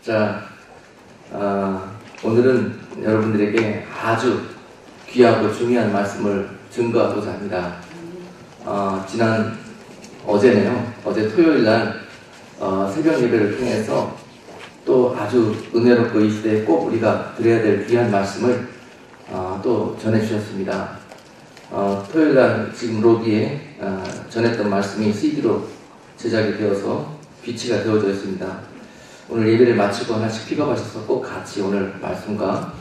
자, 오늘은 여러분들에게 아주 귀하고 중요한 말씀을 증거하고자 합니다. 어제네요. 어제 토요일날 새벽 예배를 통해서 또 아주 은혜롭고 이 시대에 꼭 우리가 드려야 될 귀한 말씀을 또 전해주셨습니다. 토요일날 지금 로비에 전했던 말씀이 CD로 제작이 되어서 비치가 되어져 있습니다. 오늘 예배를 마치고 하나씩 픽업하셔서 꼭 같이 오늘 말씀과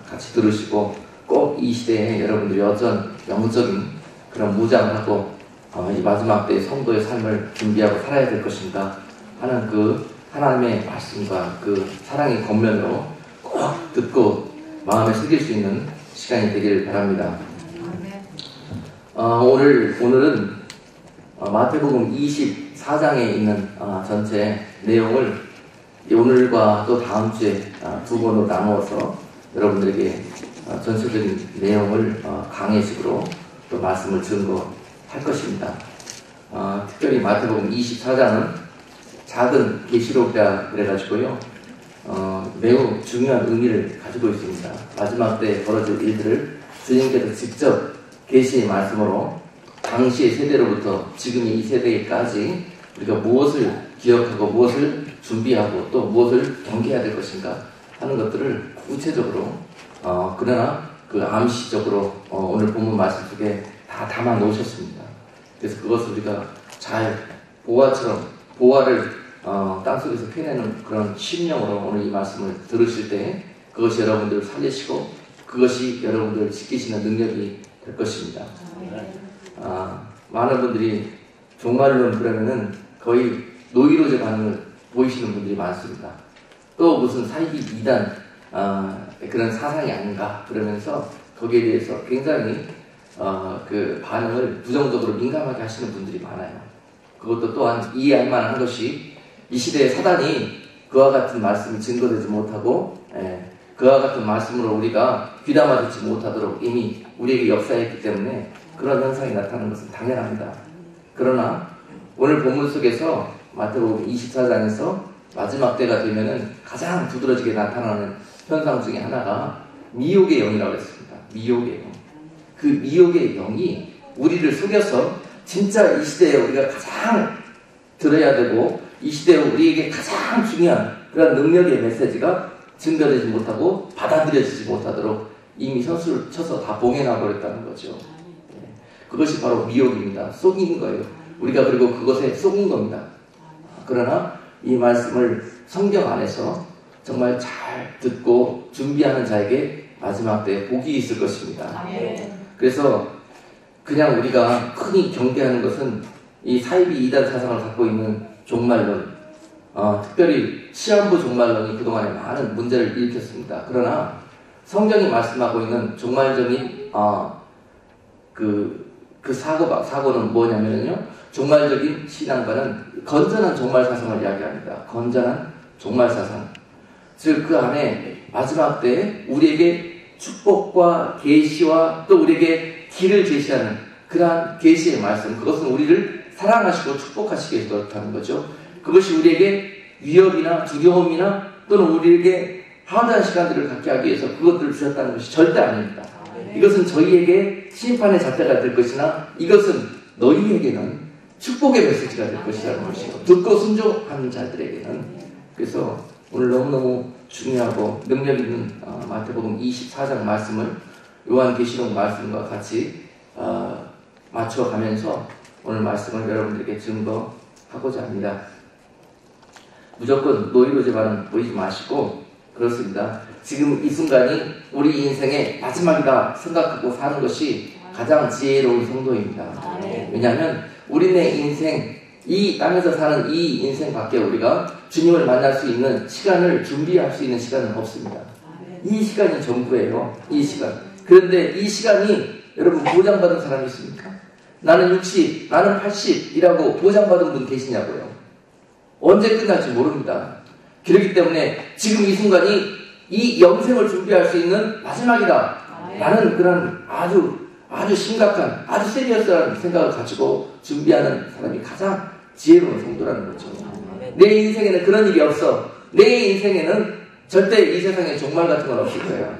같이 들으시고 꼭 이 시대에 여러분들이 어떤 영적인 그런 무장하고 이 마지막 때의 성도의 삶을 준비하고 살아야 될 것인가 하는 그 하나님의 말씀과 그 사랑의 겉면으로 꼭 듣고 마음에 새길 수 있는 시간이 되기를 바랍니다. 오늘은 마태복음 24장에 있는 전체 내용을 오늘과 또 다음 주에 두 번으로 나누어서 여러분들에게 전체적인 내용을 강해식으로 또 말씀을 증거할 것입니다. 특별히 마태복음 24장은 작은 계시록이라 그래가지고요, 매우 중요한 의미를 가지고 있습니다. 마지막 때 벌어질 일들을 주님께서 직접 계시의 말씀으로 당시의 세대로부터 지금의 이 세대까지 우리가 무엇을 기억하고 무엇을 준비하고 또 무엇을 경계해야 될 것인가 하는 것들을 구체적으로 그러나 그 암시적으로 오늘 본문 말씀 속에 다 담아 놓으셨습니다. 그래서 그것을 우리가 잘 보화를 땅속에서 캐내는 그런 심령으로 오늘 이 말씀을 들으실 때 그것이 여러분들을 살리시고 그것이 여러분들을 지키시는 능력이 될 것입니다. 많은 분들이 종말론 그러면은 거의 노이로제 반응을 보이시는 분들이 많습니다. 또 무슨 사이비 이단 그런 사상이 아닌가 그러면서 거기에 대해서 굉장히 그 반응을 부정적으로 민감하게 하시는 분들이 많아요. 그것도 또한 이해할 만한 것이 이 시대의 사단이 그와 같은 말씀이 증거되지 못하고 그와 같은 말씀으로 우리가 귀담아 듣지 못하도록 이미 우리에게 역사했기 때문에 그런 현상이 나타나는 것은 당연합니다. 그러나 오늘 본문 속에서 마태복음 24장에서 마지막 때가 되면은 가장 두드러지게 나타나는 현상 중에 하나가 미혹의 영이라고 했습니다. 미혹의 영. 그 미혹의 영이 우리를 속여서 진짜 이 시대에 우리가 가장 들어야 되고 이 시대에 우리에게 가장 중요한 그런 능력의 메시지가 증거되지 못하고 받아들여지지 못하도록 이미 선수를 쳐서 다 봉해놔 버렸다는 거죠. 그것이 바로 미혹입니다. 속인 거예요. 우리가 그리고 그것에 속은 겁니다. 그러나 이 말씀을 성경 안에서 정말 잘 듣고 준비하는 자에게 마지막 때 복이 있을 것입니다. 그래서 그냥 우리가 흔히 경계하는 것은 이 사이비 이단 사상을 갖고 있는 종말론, 특별히 시한부 종말론이 그동안에 많은 문제를 일으켰습니다. 그러나 성경이 말씀하고 있는 종말적인 그 사고는 뭐냐면요, 종말적인 신앙과는 건전한 종말 사상을 이야기합니다. 건전한 종말 사상. 즉 그 안에 마지막 때에 우리에게 축복과 계시와 또 우리에게 길을 제시하는 그러한 계시의 말씀, 그것은 우리를 사랑하시고 축복하시기 위해서 그렇다는 거죠. 그것이 우리에게 위협이나 두려움이나 또는 우리에게 하드한 시간들을 갖게 하기 위해서 그것들을 주셨다는 것이 절대 아닙니다. 이것은 저희에게 심판의 잣대가 될 것이나 이것은 너희에게는 축복의 메시지가 될 것이라는 것이고 듣고 순종하는 자들에게는. 그래서 오늘 너무너무 중요하고 능력 있는 마태복음 24장 말씀을 요한계시록 말씀과 같이 맞춰가면서 오늘 말씀을 여러분들에게 증거하고자 합니다. 무조건 노이로제 반응 보이지 마시고 그렇습니다. 지금 이 순간이 우리 인생의 마지막이다 생각하고 사는 것이 가장 지혜로운 성도입니다. 왜냐하면 우리네 인생, 이 땅에서 사는 이 인생밖에 우리가 주님을 만날 수 있는 시간을 준비할 수 있는 시간은 없습니다. 이 시간이 전부예요. 이 시간. 그런데 이 시간이 여러분 보장받은 사람이 있습니까? 나는 60, 나는 80이라고 보장받은 분 계시냐고요. 언제 끝날지 모릅니다. 그렇기 때문에 지금 이 순간이 이 영생을 준비할 수 있는 마지막이다 라는 그런 아주 심각한, 아주 세리어스한 생각을 가지고 준비하는 사람이 가장 지혜로운 성도라는 거죠. 내 인생에는 그런 일이 없어. 내 인생에는 절대 이 세상에 종말 같은 건 없을 거예요.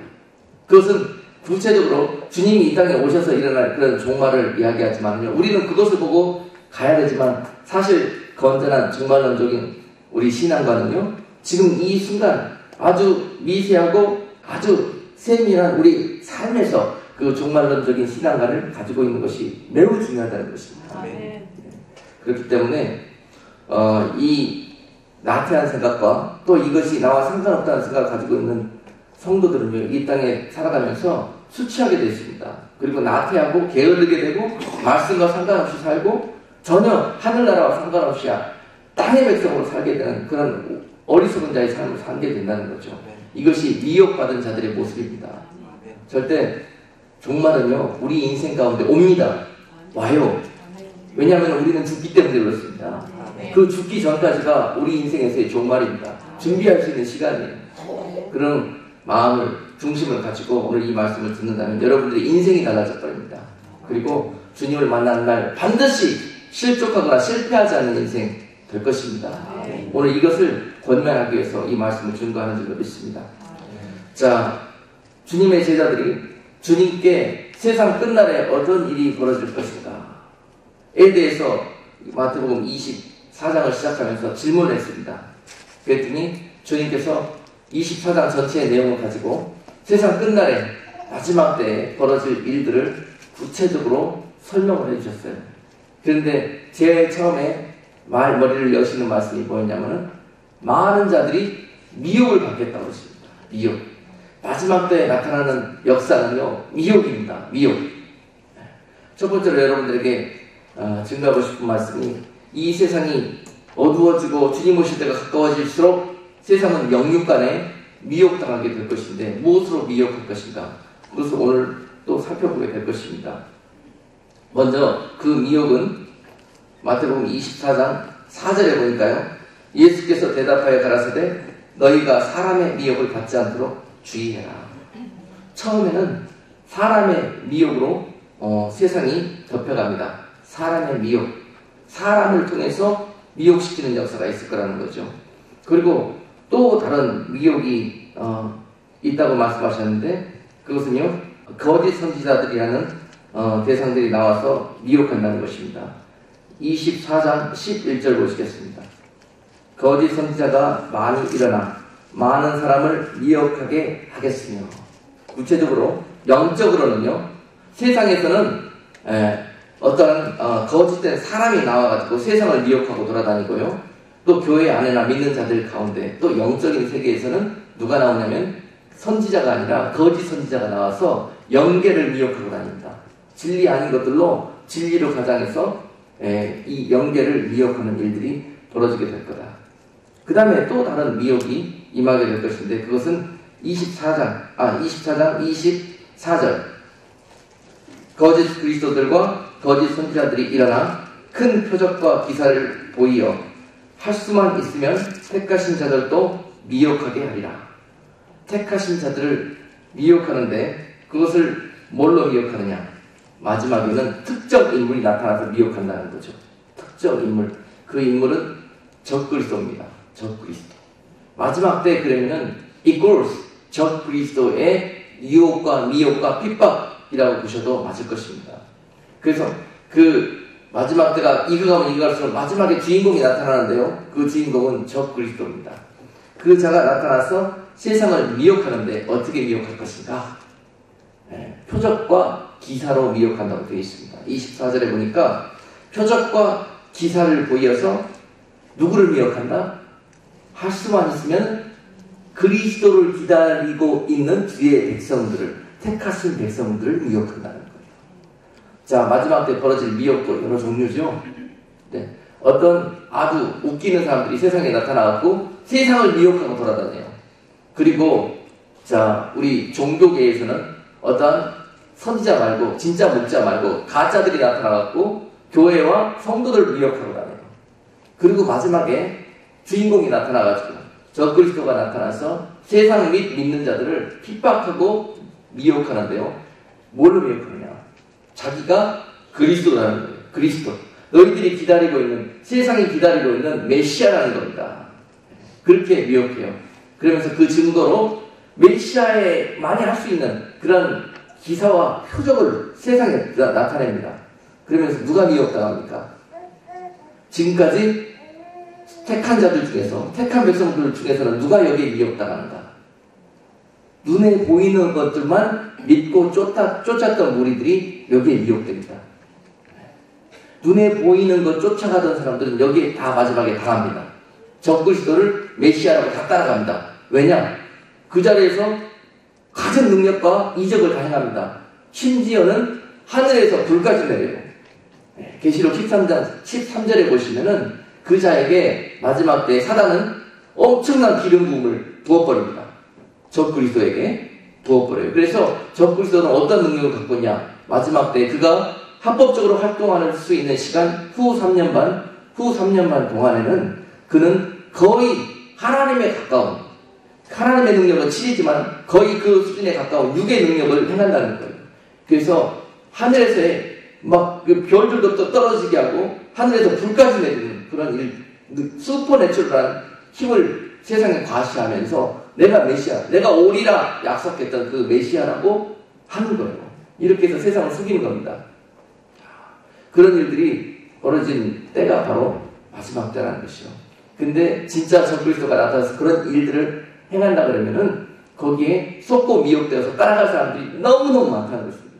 그것은 구체적으로 주님이 이 땅에 오셔서 일어날 그런 종말을 이야기하지만요. 우리는 그것을 보고 가야 되지만 사실 건전한 종말론적인 우리 신앙과는요. 지금 이 순간 아주 미세하고 아주 세밀한 우리 삶에서 그 종말론적인 신앙관을 가지고 있는 것이 매우 중요하다는 것입니다. 네. 그렇기 때문에 이 나태한 생각과 또 이것이 나와 상관없다는 생각을 가지고 있는 성도들은요, 이 땅에 살아가면서 수치하게 되십니다. 그리고 나태하고 게으르게 되고 말씀과 상관없이 살고 전혀 하늘나라와 상관없이 땅의 백성으로 살게 되는 그런 어리석은 자의 삶을 살게 된다는 거죠. 이것이 미혹받은 자들의 모습입니다. 절대 종말은요, 우리 인생 가운데 옵니다. 와요. 왜냐하면 우리는 죽기 때문에 그렇습니다. 그 죽기 전까지가 우리 인생에서의 종말입니다. 준비할 수 있는 시간이에요. 그런 마음을, 중심을 가지고 오늘 이 말씀을 듣는다면 여러분들의 인생이 달라져 버립니다. 그리고 주님을 만나는 날 반드시 실족하거나 실패하지 않는 인생 될 것입니다. 오늘 이것을 권면하기 위해서 이 말씀을 증거하는 줄로 믿습니다. 자, 주님의 제자들이 주님께 세상 끝날에 어떤 일이 벌어질 것인가 에 대해서 마태복음 24장을 시작하면서 질문을 했습니다. 그랬더니 주님께서 24장 전체의 내용을 가지고 세상 끝날에 마지막 때에 벌어질 일들을 구체적으로 설명을 해주셨어요. 그런데 제일 처음에 머리를 여시는 말씀이 뭐였냐면은 많은 자들이 미혹을 받겠다고 했습니다. 미혹. 마지막 때에 나타나는 역사는요, 미혹입니다. 미혹. 첫 번째로 여러분들에게 증거하고 싶은 말씀이 이 세상이 어두워지고 주님 오실 때가 가까워질수록 세상은 영육간에 미혹당하게 될 것인데 무엇으로 미혹할 것인가? 그것을 오늘 또 살펴보게 될 것입니다. 먼저 그 미혹은 마태복음 24장 4절에 보니까요. 예수께서 대답하여 가라사대 너희가 사람의 미혹을 받지 않도록 주의해라. 처음에는 사람의 미혹으로 세상이 덮여갑니다. 사람의 미혹. 사람을 통해서 미혹시키는 역사가 있을 거라는 거죠. 그리고 또 다른 미혹이 있다고 말씀하셨는데 그것은요. 거짓 선지자들이라는 대상들이 나와서 미혹한다는 것입니다. 24장 11절 보시겠습니다. 거짓 선지자가 많이 일어나 많은 사람을 미혹하게 하겠으며 구체적으로 영적으로는요. 세상에서는 어떤 거짓된 사람이 나와가지고 세상을 미혹하고 돌아다니고요. 또 교회 안에나 믿는 자들 가운데 또 영적인 세계에서는 누가 나오냐면 선지자가 아니라 거짓 선지자가 나와서 영계를 미혹하고 다닙니다. 진리 아닌 것들로 진리로 가장해서 이 영계를 미혹하는 일들이 벌어지게 될 거다. 그 다음에 또 다른 미혹이 임하게 될 것인데 그것은 24장 24절 거짓 그리스도들과 거짓 선지자들이 일어나 큰 표적과 기사를 보이어 할 수만 있으면 택하신 자들도 미혹하게 하리라. 택하신 자들을 미혹하는데 그것을 뭘로 미혹하느냐? 마지막에는 특정 인물이 나타나서 미혹한다는 거죠. 특정 인물. 그 인물은 적그리스도입니다. 적그리스도. 마지막 때 그러면은 equals 적그리스도의 유혹과 미혹과 핍박이라고 보셔도 맞을 것입니다. 그래서 그 마지막 때가 익어가면 익어갈수록 마지막에 주인공이 나타나는데요. 그 주인공은 적그리스도입니다. 그 자가 나타나서 세상을 미혹하는데 어떻게 미혹할 것인가? 표적과 기사로 미혹한다고 되어 있습니다. 24절에 보니까 표적과 기사를 보여서 누구를 미혹한다? 할 수만 있으면 그리스도를 기다리고 있는 주의 백성들을, 택하신 백성들을 미혹한다는 거예요. 자, 마지막 때 벌어질 미혹도 여러 종류죠. 네. 어떤 아주 웃기는 사람들이 세상에 나타나갖고 세상을 미혹하고 돌아다녀요. 그리고 자, 우리 종교계에서는 어떤 선지자 말고 진짜 목자 말고 가짜들이 나타나갖고 교회와 성도들을 미혹하고 다녀요. 그리고 마지막에 주인공이 나타나가지고 적그리스도가 나타나서 세상 및 믿는 자들을 핍박하고 미혹하는데요. 뭘로 미혹하느냐? 자기가 그리스도라는 거예요. 그리스도. 너희들이 기다리고 있는, 세상이 기다리고 있는 메시아라는 겁니다. 그렇게 미혹해요. 그러면서 그 증거로 메시아에 많이 할 수 있는 그런 기사와 표적을 세상에 나타냅니다. 그러면서 누가 미혹당합니까? 지금까지 택한 자들 중에서, 택한 백성들 중에서는 누가 여기에 미혹당하는가? 눈에 보이는 것들만 믿고 쫓았던 무리들이 여기에 미혹됩니다. 눈에 보이는 것 쫓아가던 사람들은 여기에 다 마지막에 당합니다. 적그리스도를 메시아라고 다 따라갑니다. 왜냐? 그 자리에서 가진 능력과 이적을 다 행합니다. 심지어는 하늘에서 불까지 내려요. 계시록 13절에 보시면은 그 자에게 마지막 때 사단은 엄청난 기름 부음을 부어버립니다. 적그리스도에게 부어버려요. 그래서 적그리스도는 어떤 능력을 갖고 있냐? 마지막 때 그가 합법적으로 활동할 수 있는 시간 후 3년 반 동안에는 그는 거의 하나님에 가까운, 하나님의 능력은 7이지만 거의 그 수준에 가까운 6의 능력을 행한다는 거예요. 그래서 하늘에서의 막 그 별들도 떨어지게 하고 하늘에서 불까지 내리는 그런 슈퍼내추럴한 힘을 세상에 과시하면서 내가 메시아, 내가 오리라 약속했던 그 메시아라고 하는 거예요. 이렇게 해서 세상을 속이는 겁니다. 그런 일들이 벌어진 때가 바로 마지막 때라는 것이요. 근데 진짜 적그리스도가 나타나서 그런 일들을 행한다 그러면은 거기에 속고 미혹되어서 따라갈 사람들이 너무너무 많다는 것입니다.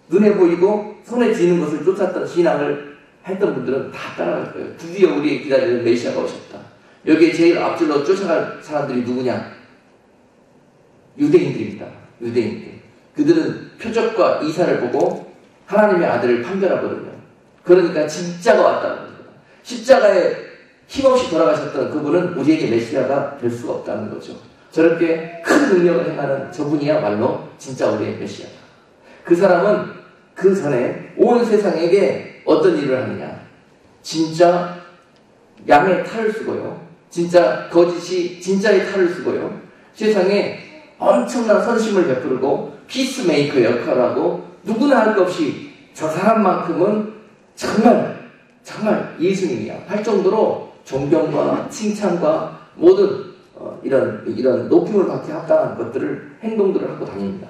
눈에 보이고 손에 쥐는 것을 쫓았던 신앙을 했던 분들은 다 따라갈 거예요. 드디어 우리의 기다리는 메시아가 오셨다. 여기에 제일 앞줄로 쫓아갈 사람들이 누구냐? 유대인들입니다. 유대인들. 그들은 표적과 이사를 보고 하나님의 아들을 판별하거든요. 그러니까 진짜가 왔다는 겁니다. 십자가에 힘없이 돌아가셨던 그분은 우리에게 메시아가 될 수가 없다는 거죠. 저렇게 큰 능력을 행하는 저분이야말로 진짜 우리의 메시아다. 그 사람은 그 전에 온 세상에게 어떤 일을 하느냐? 진짜 양의 탈을 쓰고요. 진짜 거짓이 진짜의 탈을 쓰고요. 세상에 엄청난 선심을 베풀고 피스메이커 역할을 하고 누구나 할 것 없이 저 사람만큼은 정말 예수님이야 할 정도로 존경과 칭찬과 모든 이런 높임을 받게 합당한 것들을 행동들을 하고 다닙니다.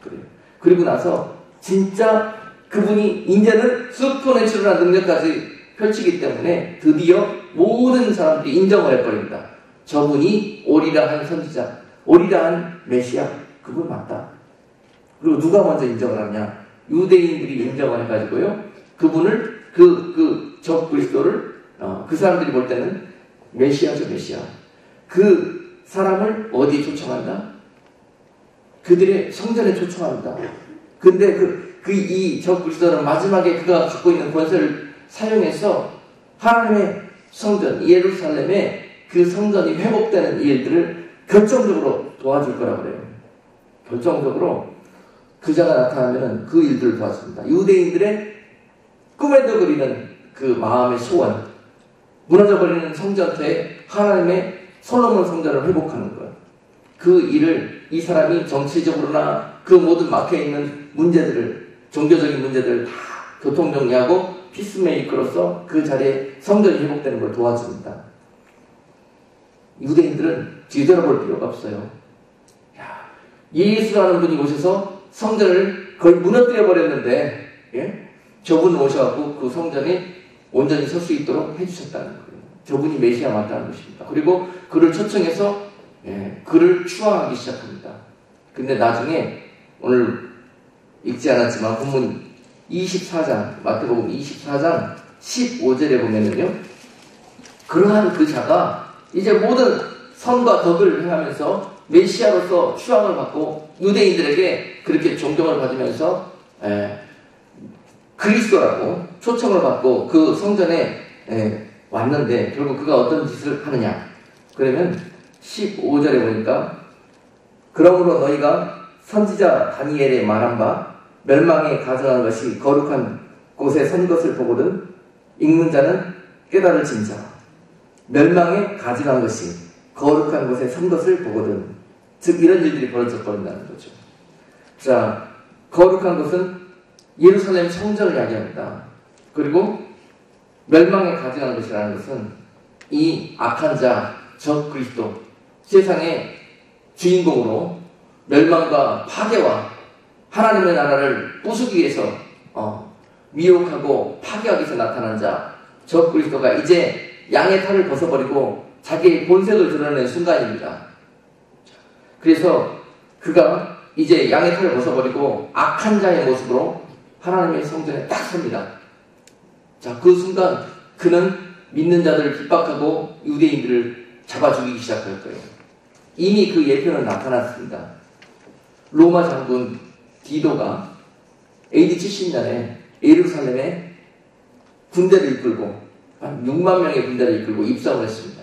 그래요. 그리고 나서 진짜 그분이 이제는 슈퍼내추럴한 능력까지 펼치기 때문에 드디어 모든 사람들이 인정을 해버립니다. 저분이 오리라 한 선지자, 오리라 한 메시아, 그분 맞다. 그리고 누가 먼저 인정을 하냐? 유대인들이 인정을 해가지고요. 그분을 적그리스도를 그 사람들이 볼 때는 메시아죠, 메시아. 그 사람을 어디에 초청한다? 그들의 성전에 초청합니다. 근데 이 적그리스도는 마지막에 그가 갖고 있는 권세를 사용해서 하나님의 성전, 예루살렘의 그 성전이 회복되는 일들을 결정적으로 도와줄 거라고 그래요. 결정적으로 그자가 나타나면 그 일들을 도와줍니다. 유대인들의 꿈에도 그리는 그 마음의 소원, 무너져버리는 성전터에 하나님의 솔로몬 성전을 회복하는 거예요. 그 일을 이 사람이 정치적으로나 그 모든 막혀있는 문제들을, 종교적인 문제들을 다 교통정리하고 피스메이커로서 그 자리에 성전이 회복되는 걸 도와줍니다. 유대인들은 뒤돌아볼 필요가 없어요. 예수라는 분이 오셔서 성전을 거의 무너뜨려 버렸는데, 예? 저분 오셔갖고 그 성전에 온전히 설 수 있도록 해주셨다는 거예요. 저분이 메시아 맞다는 것입니다. 그리고 그를 초청해서 그를 추앙하기 시작합니다. 근데 나중에 오늘 읽지 않았지만 본문 24장, 마태복음 24장 15절에 보면은요, 그러한 그 자가 이제 모든 선과 덕을 행하면서 메시아로서 추앙을 받고 유대인들에게 그렇게 존경을 받으면서 그리스도라고 초청을 받고 그 성전에 왔는데 결국 그가 어떤 짓을 하느냐? 그러면 15절에 보니까 그러므로 너희가 선지자 다니엘의 말한 바 멸망에 가져간 것이 거룩한 곳에 선 것을 보거든 읽는 자는 깨달을진자. 멸망에 가져간 것이 거룩한 곳에 선 것을 보거든. 즉 이런 일들이 벌어져 버린다는 거죠. 자, 거룩한 곳은 예루살렘 성전을 이야기합니다. 그리고 멸망에 가져간 것이라는 것은 이 악한 자, 적 그리스도, 세상의 주인공으로 멸망과 파괴와 하나님의 나라를 부수기 위해서 미혹하고 파괴하기 위해서 나타난 자, 적 그리스도가 이제 양의 탈을 벗어버리고 자기의 본색을 드러내는 순간입니다. 그래서 그가 이제 양의 탈을 벗어버리고 악한 자의 모습으로 하나님의 성전에 딱 섭니다. 자, 그 순간 그는 믿는 자들을 핍박하고 유대인들을 잡아 죽이기 시작할 거예요. 이미 그 예표는 나타났습니다. 로마 장군 디도가 AD 70년에 예루살렘에 군대를 이끌고 한 6만 명의 군대를 이끌고 입성을 했습니다.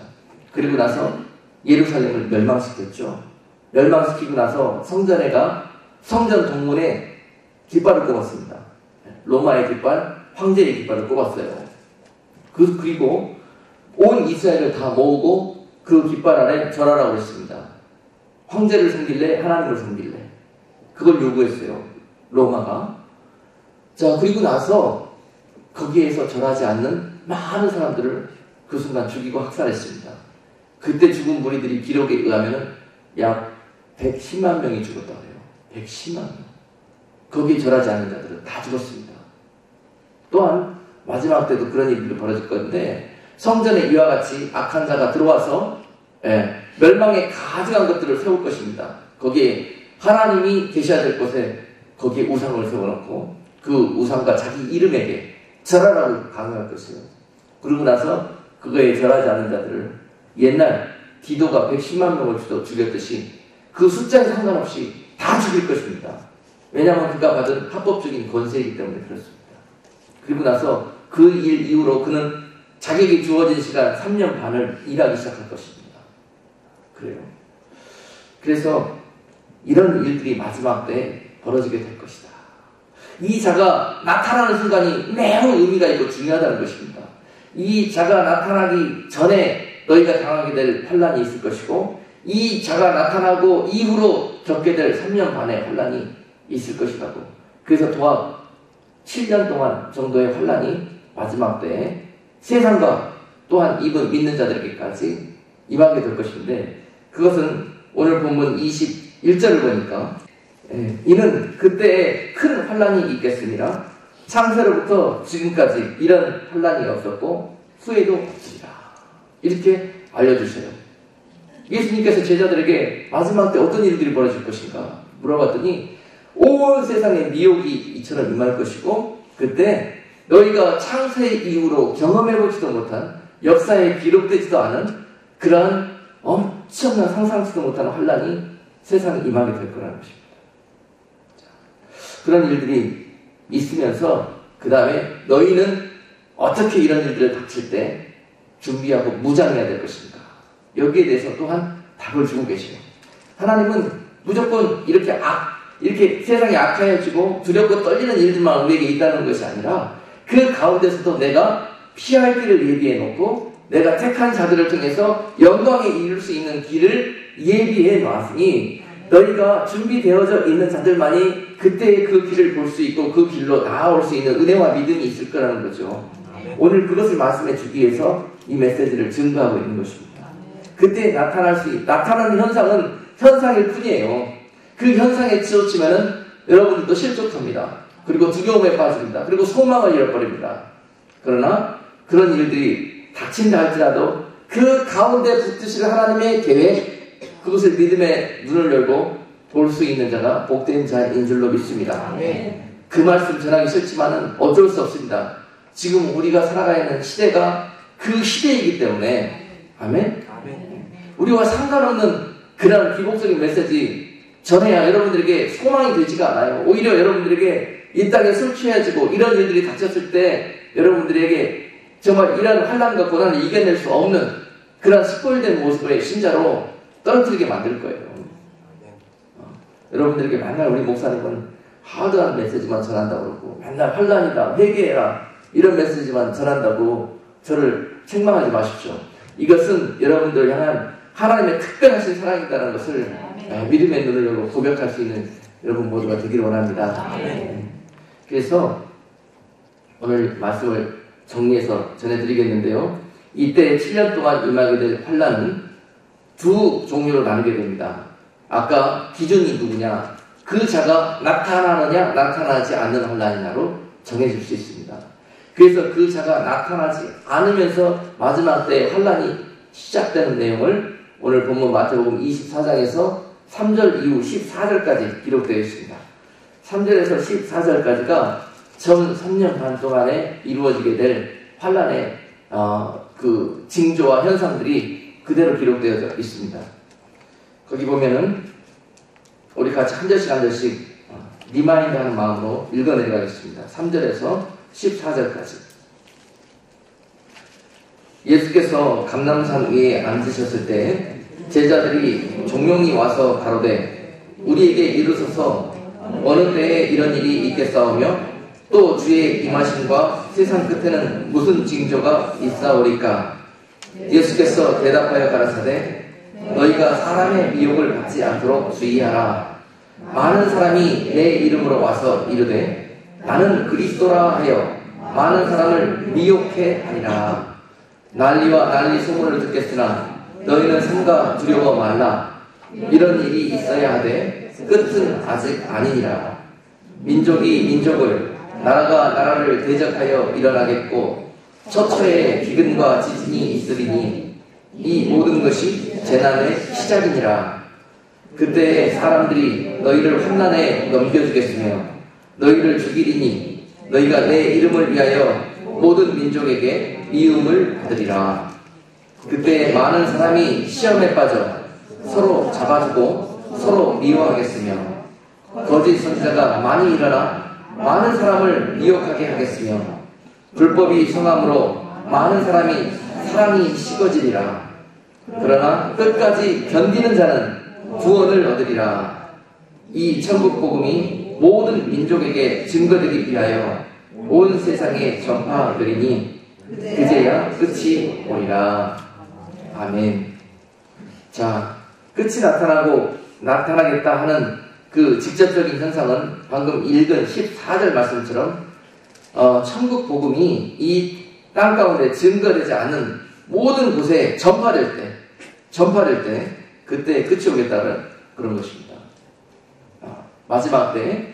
그리고 나서 예루살렘을 멸망시켰죠. 멸망시키고 나서 성전에가 성전 동문에 깃발을 꼽았습니다. 로마의 깃발, 황제의 깃발을 꼽았어요. 그리고 온 이스라엘을 다 모으고 그 깃발 아래 절하라고 했습니다. 황제를 섬길래 하나님을 섬길래 그걸 요구했어요. 로마가. 자, 그리고 나서 거기에서 절하지 않는 많은 사람들을 그 순간 죽이고 학살했습니다. 그때 죽은 무리들이 기록에 의하면 약 110만 명이 죽었다고 해요. 110만 명. 거기에 절하지 않는 자들은 다 죽었습니다. 또한 마지막 때도 그런 일들이 벌어질 건데 성전에 이와 같이 악한 자가 들어와서 멸망의 가증한 것들을 세울 것입니다. 거기에 하나님이 계셔야 될 곳에 거기에 우상을 세워놓고 그 우상과 자기 이름에게 절하라고 강요할 것이에요. 그러고 나서 그거에 절하지 않는 자들을 옛날 디도가 110만 명을 죽였듯이 그 숫자에 상관없이 다 죽일 것입니다. 왜냐하면 그가 받은 합법적인 권세이기 때문에 그렇습니다. 그리고 나서 그 일 이후로 그는 자기에게 주어진 시간 3년 반을 일하기 시작할 것입니다. 그래요. 그래서 이런 일들이 마지막 때에 벌어지게 될 것이다. 이 자가 나타나는 순간이 매우 의미가 있고 중요하다는 것입니다. 이 자가 나타나기 전에 너희가 당하게 될 환란이 있을 것이고 이 자가 나타나고 이후로 겪게 될 3년 반의 환란이 있을 것이라고. 그래서 도합 7년 동안 정도의 환란이 마지막 때에 세상과 또한 믿는 자들에게까지 임하게 될 것인데 그것은 오늘 본문 21절을 보니까 이는 그때에 큰 환란이 있겠습니다. 창세로부터 지금까지 이런 환란이 없었고 후에도 없으리라. 이렇게 알려주세요. 예수님께서 제자들에게 마지막 때 어떤 일들이 벌어질 것인가 물어봤더니 온 세상에 미혹이 이처럼 임할 것이고 그때 너희가 창세 이후로 경험해보지도 못한 역사에 기록되지도 않은 그러한 엄청난 상상치도 못한 환란이 세상에 임하게 될 거라는 것입니다. 그런 일들이 있으면서 그 다음에 너희는 어떻게 이런 일들을 닥칠 때 준비하고 무장해야 될 것인가. 여기에 대해서 또한 답을 주고 계세요. 하나님은 무조건 이렇게 세상이 악해지고 두렵고 떨리는 일들만 우리에게 있다는 것이 아니라 그 가운데서도 내가 피할 길을 예비해 놓고 내가 택한 자들을 통해서 영광에 이룰 수 있는 길을 예비해 놨으니 너희가 준비되어져 있는 자들만이 그때의 그 길을 볼 수 있고 그 길로 나아올 수 있는 은혜와 믿음이 있을 거라는 거죠. 오늘 그것을 말씀해 주기 위해서 이 메시지를 증거하고 있는 것입니다. 그때 나타나는 현상은 현상일 뿐이에요. 그 현상에 치우치면은 여러분들도 실족합니다. 그리고 두려움에 빠집니다. 그리고 소망을 잃어버립니다. 그러나 그런 일들이 닥친다 할지라도 그 가운데 붙드실 하나님의 계획, 그것을 믿음의 눈을 열고 볼 수 있는 자가 복된 자인 줄로 믿습니다. 그 말씀 전하기 싫지만은 어쩔 수 없습니다. 지금 우리가 살아가 있는 시대가 그 시대이기 때문에 아멘? 우리와 상관없는 그런 기복적인 메시지 전해야 여러분들에게 소망이 되지가 않아요. 오히려 여러분들에게 이 땅에 술 취해지고 이런 일들이 닥쳤을 때 여러분들에게 정말 이런 환난과 고난을 이겨낼 수 없는 그런 스포일된 모습의 신자로 떨어뜨리게 만들 거예요. 여러분들에게 맨날 우리 목사님은 하드한 메시지만 전한다고 그러고 맨날 환난이다, 회개해라 이런 메시지만 전한다고 저를 책망하지 마십시오. 이것은 여러분들 향한 하나님의 특별하신 사랑이다라는 것을 믿음의 눈을 열고 고백할 수 있는 여러분 모두가 되기를 원합니다. 그래서 오늘 말씀을 정리해서 전해드리겠는데요. 이때 7년 동안 임하게 될 환란은 두 종류로 나누게 됩니다. 아까 기준이 누구냐? 그 자가 나타나느냐 나타나지 않는 환란이냐로 정해질 수 있습니다. 그래서 그 자가 나타나지 않으면서 마지막 때 환란이 시작되는 내용을 오늘 본문 마태복음 24장에서 3절 이후 14절까지 기록되어 있습니다. 3절에서 14절까지가 전 3년 반 동안에 이루어지게 될 환란의 그 징조와 현상들이 그대로 기록되어 있습니다. 거기 보면은 우리 같이 한 절씩 한 절씩 리마인드 하는 마음으로 읽어내려가겠습니다. 3절에서 14절까지. 예수께서 감람산 위에 앉으셨을 때 제자들이 종용이 와서 가로되 우리에게 이르소서 어느 때에 이런 일이 있겠사오며 또 주의 임하심과 세상 끝에는 무슨 징조가 있사오리까? 예수께서 대답하여 가라사대 너희가 사람의 미혹을 받지 않도록 주의하라. 많은 사람이 내 이름으로 와서 이르되 나는 그리스도라 하여 많은 사람을 미혹해 하리라. 난리와 난리 소문을 듣겠으나 너희는 삼가 두려워 말라. 이런 일이 있어야 하되 끝은 아직 아니니라. 민족이 민족을 나라가 나라를 대적하여 일어나겠고 처처에 기근과 지진이 있으리니 이 모든 것이 재난의 시작이니라. 그때 사람들이 너희를 환난에 넘겨주겠으며 너희를 죽이리니 너희가 내 이름을 위하여 모든 민족에게 미움을 받으리라. 그때 많은 사람이 시험에 빠져 서로 잡아주고 서로 미워하겠으며 거짓 선지자가 많이 일어나 많은 사람을 미혹하게 하겠으며 불법이 성함으로 많은 사람이 사랑이 식어지리라. 그러나 끝까지 견디는 자는 구원을 얻으리라. 이 천국 복음이 모든 민족에게 증거되기 위하여 온 세상에 전파되리니 그제야 끝이 오리라. 아멘. 자, 끝이 나타나겠다 하는 그 직접적인 현상은 방금 읽은 14절 말씀처럼 천국 복음이 이 땅 가운데 증거되지 않는 모든 곳에 전파될 때 그때 끝이 오겠다는 그런 것입니다. 마지막 때에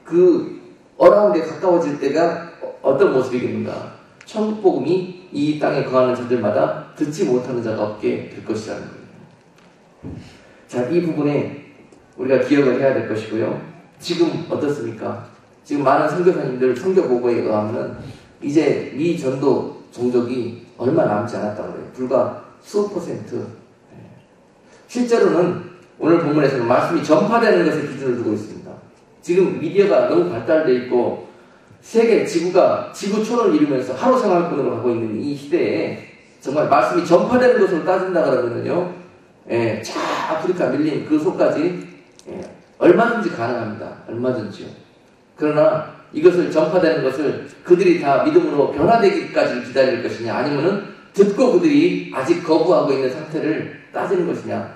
그 어라운드에 가까워질 때가 어떤 모습이겠는가? 천국 복음이 이 땅에 거하는 자들마다 듣지 못하는 자가 없게 될 것이라는 거예요. 자, 이 부분에 우리가 기억을 해야 될 것이고요. 지금 어떻습니까? 지금 많은 선교사님들 선교 보고에 의하면 이제 미 전도 종족이 얼마 남지 않았다고 그래요. 불과 수십 %. 실제로는 오늘 본문에서는 말씀이 전파되는 것에 기준을 두고 있습니다. 지금 미디어가 너무 발달되어 있고 세계 지구가 지구촌을 이루면서 하루 생활권으로 가고 있는 이 시대에 정말 말씀이 전파되는 것으로 따진다 그러면요, 자 아프리카 밀린 그 속까지 얼마든지 가능합니다. 얼마든지요. 그러나 이것을 전파되는 것을 그들이 다 믿음으로 변화되기까지 기다릴 것이냐, 아니면은 듣고 그들이 아직 거부하고 있는 상태를 따지는 것이냐,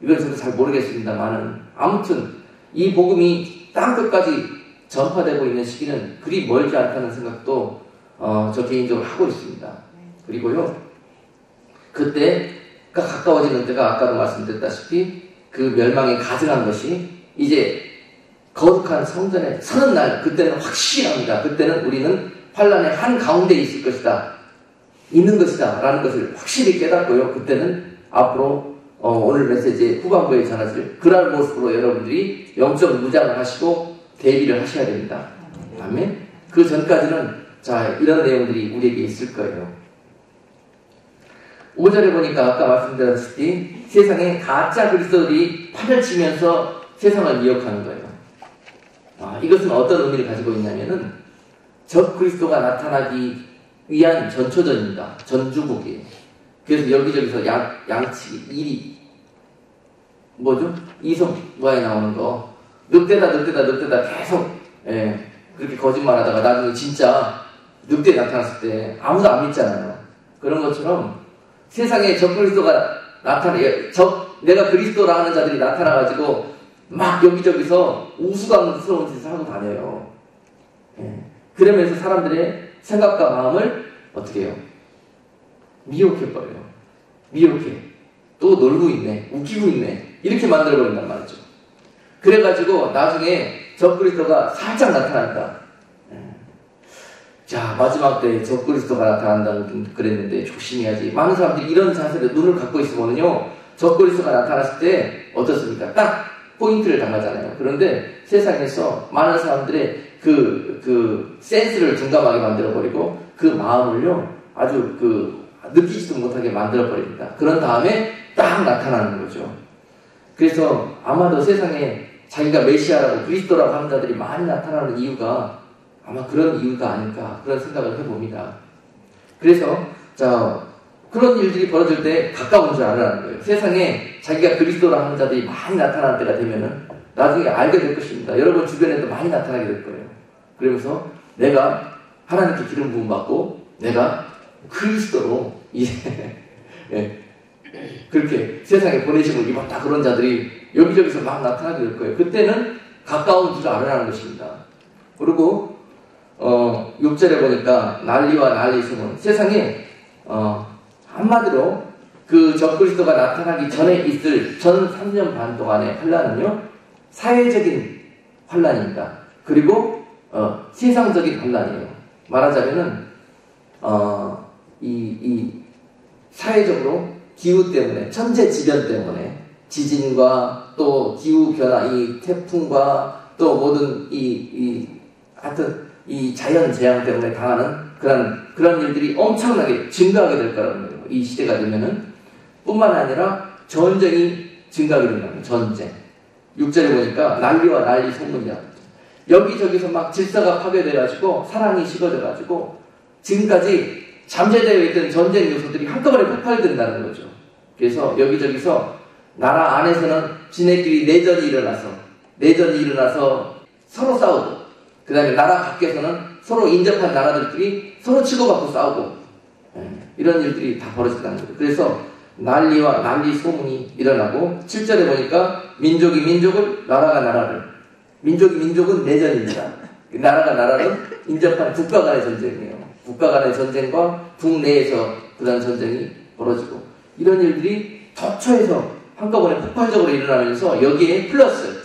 이건 저도 잘 모르겠습니다만은 아무튼 이 복음이 땅끝까지 전파되고 있는 시기는 그리 멀지 않다는 생각도 저 개인적으로 하고 있습니다. 그리고요, 그때가 가까워지는 때가 아까도 말씀드렸다시피 그 멸망이 가증한 것이 이제 거룩한 성전에 서는 날, 그때는 확실합니다. 그때는 우리는 환란의 한가운데 있는 것이다 라는 것을 확실히 깨닫고요. 그때는 앞으로 오늘 메시지의 후반부에 전하실 그럴 모습으로 여러분들이 영적 무장을 하시고 대비를 하셔야 됩니다. 아멘. 그 전까지는 자, 이런 내용들이 우리에게 있을 거예요. 5절에 보니까 아까 말씀드렸듯이 세상에 가짜 그리스도들이 판을 치면서 세상을 미혹하는 거예요. 이것은 어떤 의미를 가지고 있냐면은 적 그리스도가 나타나기 위한 전초전입니다. 전주복이에요. 그래서 여기저기서 양치기, 이리, 뭐죠? 이성과에 나오는 거. 늑대다 계속, 그렇게 거짓말 하다가 나중에 진짜 늑대 나타났을 때 아무도 안 믿잖아요. 그런 것처럼 세상에 적 그리스도가 내가 그리스도라 하는 자들이 나타나가지고 막 여기저기서 우스꽝스러운 짓을 하고 다녀요. 그러면서 사람들의 생각과 마음을 어떻게 해요? 미혹해버려요. 미혹해. 또 놀고 있네. 웃기고 있네. 이렇게 만들어버린단 말이죠. 그래가지고 나중에 적그리스도가 살짝 나타난다. 자, 마지막 때 적그리스도가 나타난다고 그랬는데 조심해야지. 많은 사람들이 이런 자세로 눈을 갖고 있으면요, 적그리스도가 나타났을 때 어떻습니까? 딱 포인트를 당하잖아요. 그런데 세상에서 많은 사람들의 그 센스를 둔감하게 만들어버리고 그 마음을요, 아주 느끼지도 못하게 만들어버립니다. 그런 다음에 딱 나타나는 거죠. 그래서 아마도 세상에 자기가 메시아라고 그리스도라고 하는 자들이 많이 나타나는 이유가 아마 그런 이유가 아닐까, 그런 생각을 해봅니다. 그래서 그런 일들이 벌어질 때 가까운 줄 알아라는 거예요. 세상에 자기가 그리스도라고 하는 자들이 많이 나타날 때가 되면은 나중에 알게 될 것입니다. 여러분 주변에도 많이 나타나게 될 거예요. 그러면서 내가 하나님께 기름 부음 받고 내가 그리스도로 이제 그렇게 세상에 보내심을 입었다, 그런 자들이 여기저기서 막 나타나게 될 거예요. 그때는 가까운 줄 알아라는 것입니다. 그리고 6절에 보니까 난리와 난리 소문, 세상에 한마디로 그 적그리스도가 나타나기 전에 있을 전 3년 반 동안의 환란은요, 사회적인 환란입니다. 그리고 세상적인 환란이에요. 말하자면은 이 사회적으로 기후 때문에, 천재지변 때문에, 지진과 또 기후 변화, 이 태풍과 또 모든 하여튼 이 자연 재앙 때문에 당하는 그런 일들이 엄청나게 증가하게 될 거라는 거예요. 이 시대가 되면은. 뿐만 아니라 전쟁이 증가하게 된다는 거예요. 전쟁. 6절에 보니까 난리와 난리 소문이야. 여기저기서 막 질서가 파괴돼가지고 사랑이 식어져가지고 지금까지 잠재되어 있던 전쟁 요소들이 한꺼번에 폭발된다는 거죠. 그래서 여기저기서 나라 안에서는 지네끼리 내전이 일어나서 서로 싸우고, 그 다음에 나라 밖에서는 서로 인접한 나라들끼리 서로 치고받고 싸우고, 이런 일들이 다 벌어진다는 거죠. 그래서 난리와 난리 소문이 일어나고, 7절에 보니까 민족이 민족을, 나라가 나라를, 민족이 민족은 내전입니다. 나라가 나라는 인접한 국가 간의 전쟁이에요. 국가 간의 전쟁과 국내에서 그런 전쟁이 벌어지고, 이런 일들이 도처에서 한꺼번에 폭발적으로 일어나면서 여기에 플러스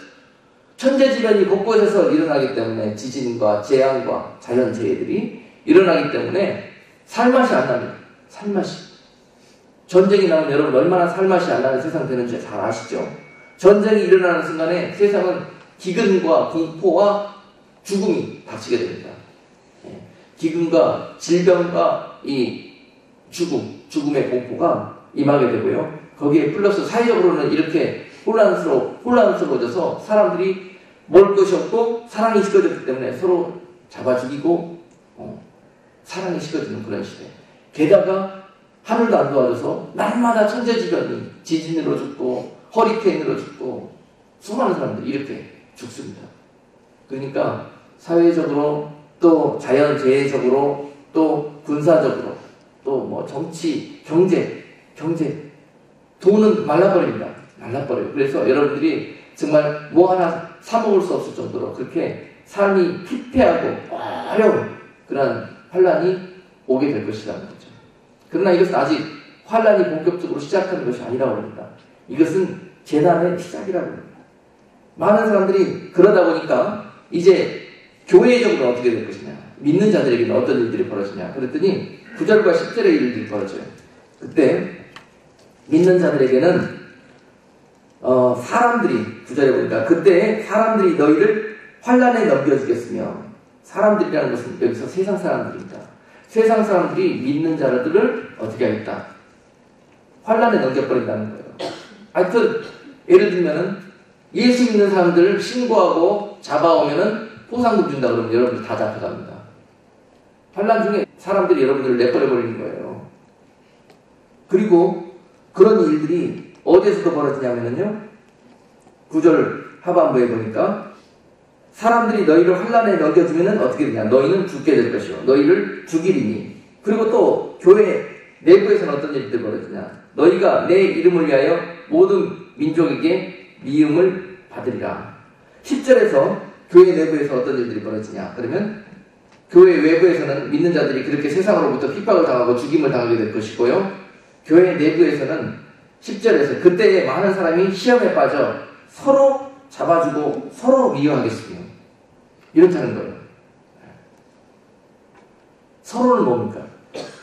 천재지변이 곳곳에서 일어나기 때문에 지진과 재앙과 자연재해들이 일어나기 때문에 살맛이 안 납니다. 살맛이. 전쟁이 나면 여러분 얼마나 살맛이 안 나는 세상 되는지 잘 아시죠? 전쟁이 일어나는 순간에 세상은 기근과 공포와 죽음이 닥치게 됩니다. 기근과 질병과 이 죽음의 공포가 임하게 되고요. 거기에 플러스 사회적으로는 이렇게 혼란스러워져서 사람들이 먹을 것이 없고 사랑이 식어졌기 때문에 서로 잡아 죽이고 사랑이 식어지는 그런 시대. 게다가 하늘도 안 도와줘서 날마다 천재지변이, 지진으로 죽고 허리케인으로 죽고 수많은 사람들이 이렇게 죽습니다. 그러니까 사회적으로 또 자연재해적으로 또 군사적으로 또 뭐 정치, 경제 돈은 말라버립니다. 말라버려요. 그래서 여러분들이 정말 뭐 하나 사먹을 수 없을 정도로 그렇게 삶이 피폐하고 어려운 그런 환란이 오게 될 것이라는 거죠. 그러나 이것은 아직 환란이 본격적으로 시작하는 것이 아니라고 합니다. 이것은 재난의 시작이라고 합니다. 많은 사람들이 그러다 보니까 이제 교회적으로 어떻게 될 것이냐, 믿는 자들에게는 어떤 일들이 벌어지냐 그랬더니 9절과 10절의 일들이 벌어져요. 그때 믿는 자들에게는 사람들이, 9절에 보니까 그때 사람들이 너희를 환란에 넘겨주겠으며, 사람들이라는 것은 여기서 세상 사람들입니다. 세상 사람들이 믿는 자들을 어떻게 하겠다? 환란에 넘겨버린다는 거예요. 하여튼 예를 들면은 예수 믿는 사람들을 신고하고 잡아오면은 포상금 준다 그러면 여러분들 다 잡혀갑니다. 환란 중에 사람들이 여러분들을 내버려버리는 거예요. 그리고 그런 일들이 어디에서도 벌어지냐면요, 9절 하반부에 보니까 사람들이 너희를 환란에 넘겨주면은 어떻게 되냐, 너희는 죽게 될 것이요 너희를 죽이리니. 그리고 또 교회 내부에서는 어떤 일들이 벌어지냐, 너희가 내 이름을 위하여 모든 민족에게 미움을 받으리라. 10절에서 교회 내부에서 어떤 일들이 벌어지냐 그러면 교회 외부에서는 믿는 자들이 그렇게 세상으로부터 핍박을 당하고 죽임을 당하게 될 것이고요. 교회 내부에서는 10절에서 그때에 많은 사람이 시험에 빠져 서로 잡아주고 서로 미워하겠으며 이렇다는 거예요. 서로는 뭡니까?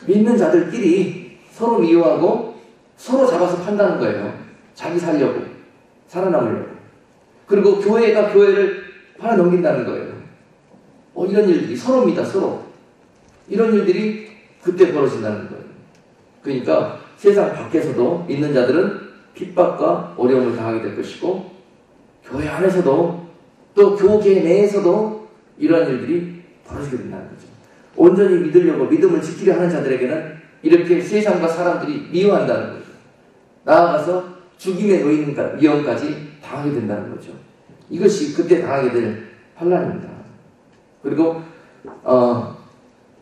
믿는 자들끼리 서로 미워하고 서로 잡아서 판다는 거예요. 자기 살려고, 살아남으려고. 그리고 교회가 교회를 팔아넘긴다는 거예요. 이런 일들이 서로입니다. 서로. 이런 일들이 그때 벌어진다는 거예요. 그러니까 세상 밖에서도 믿는 자들은 핍박과 어려움을 당하게 될 것이고 교회 안에서도 또 교계 내에서도 이러한 일들이 벌어지게 된다는 거죠. 온전히 믿으려고 믿음을 지키려 하는 자들에게는 이렇게 세상과 사람들이 미워한다는 거죠. 나아가서 죽임에 놓이는 위험까지 당하게 된다는 거죠. 이것이 그때 당하게 될 환난입니다. 그리고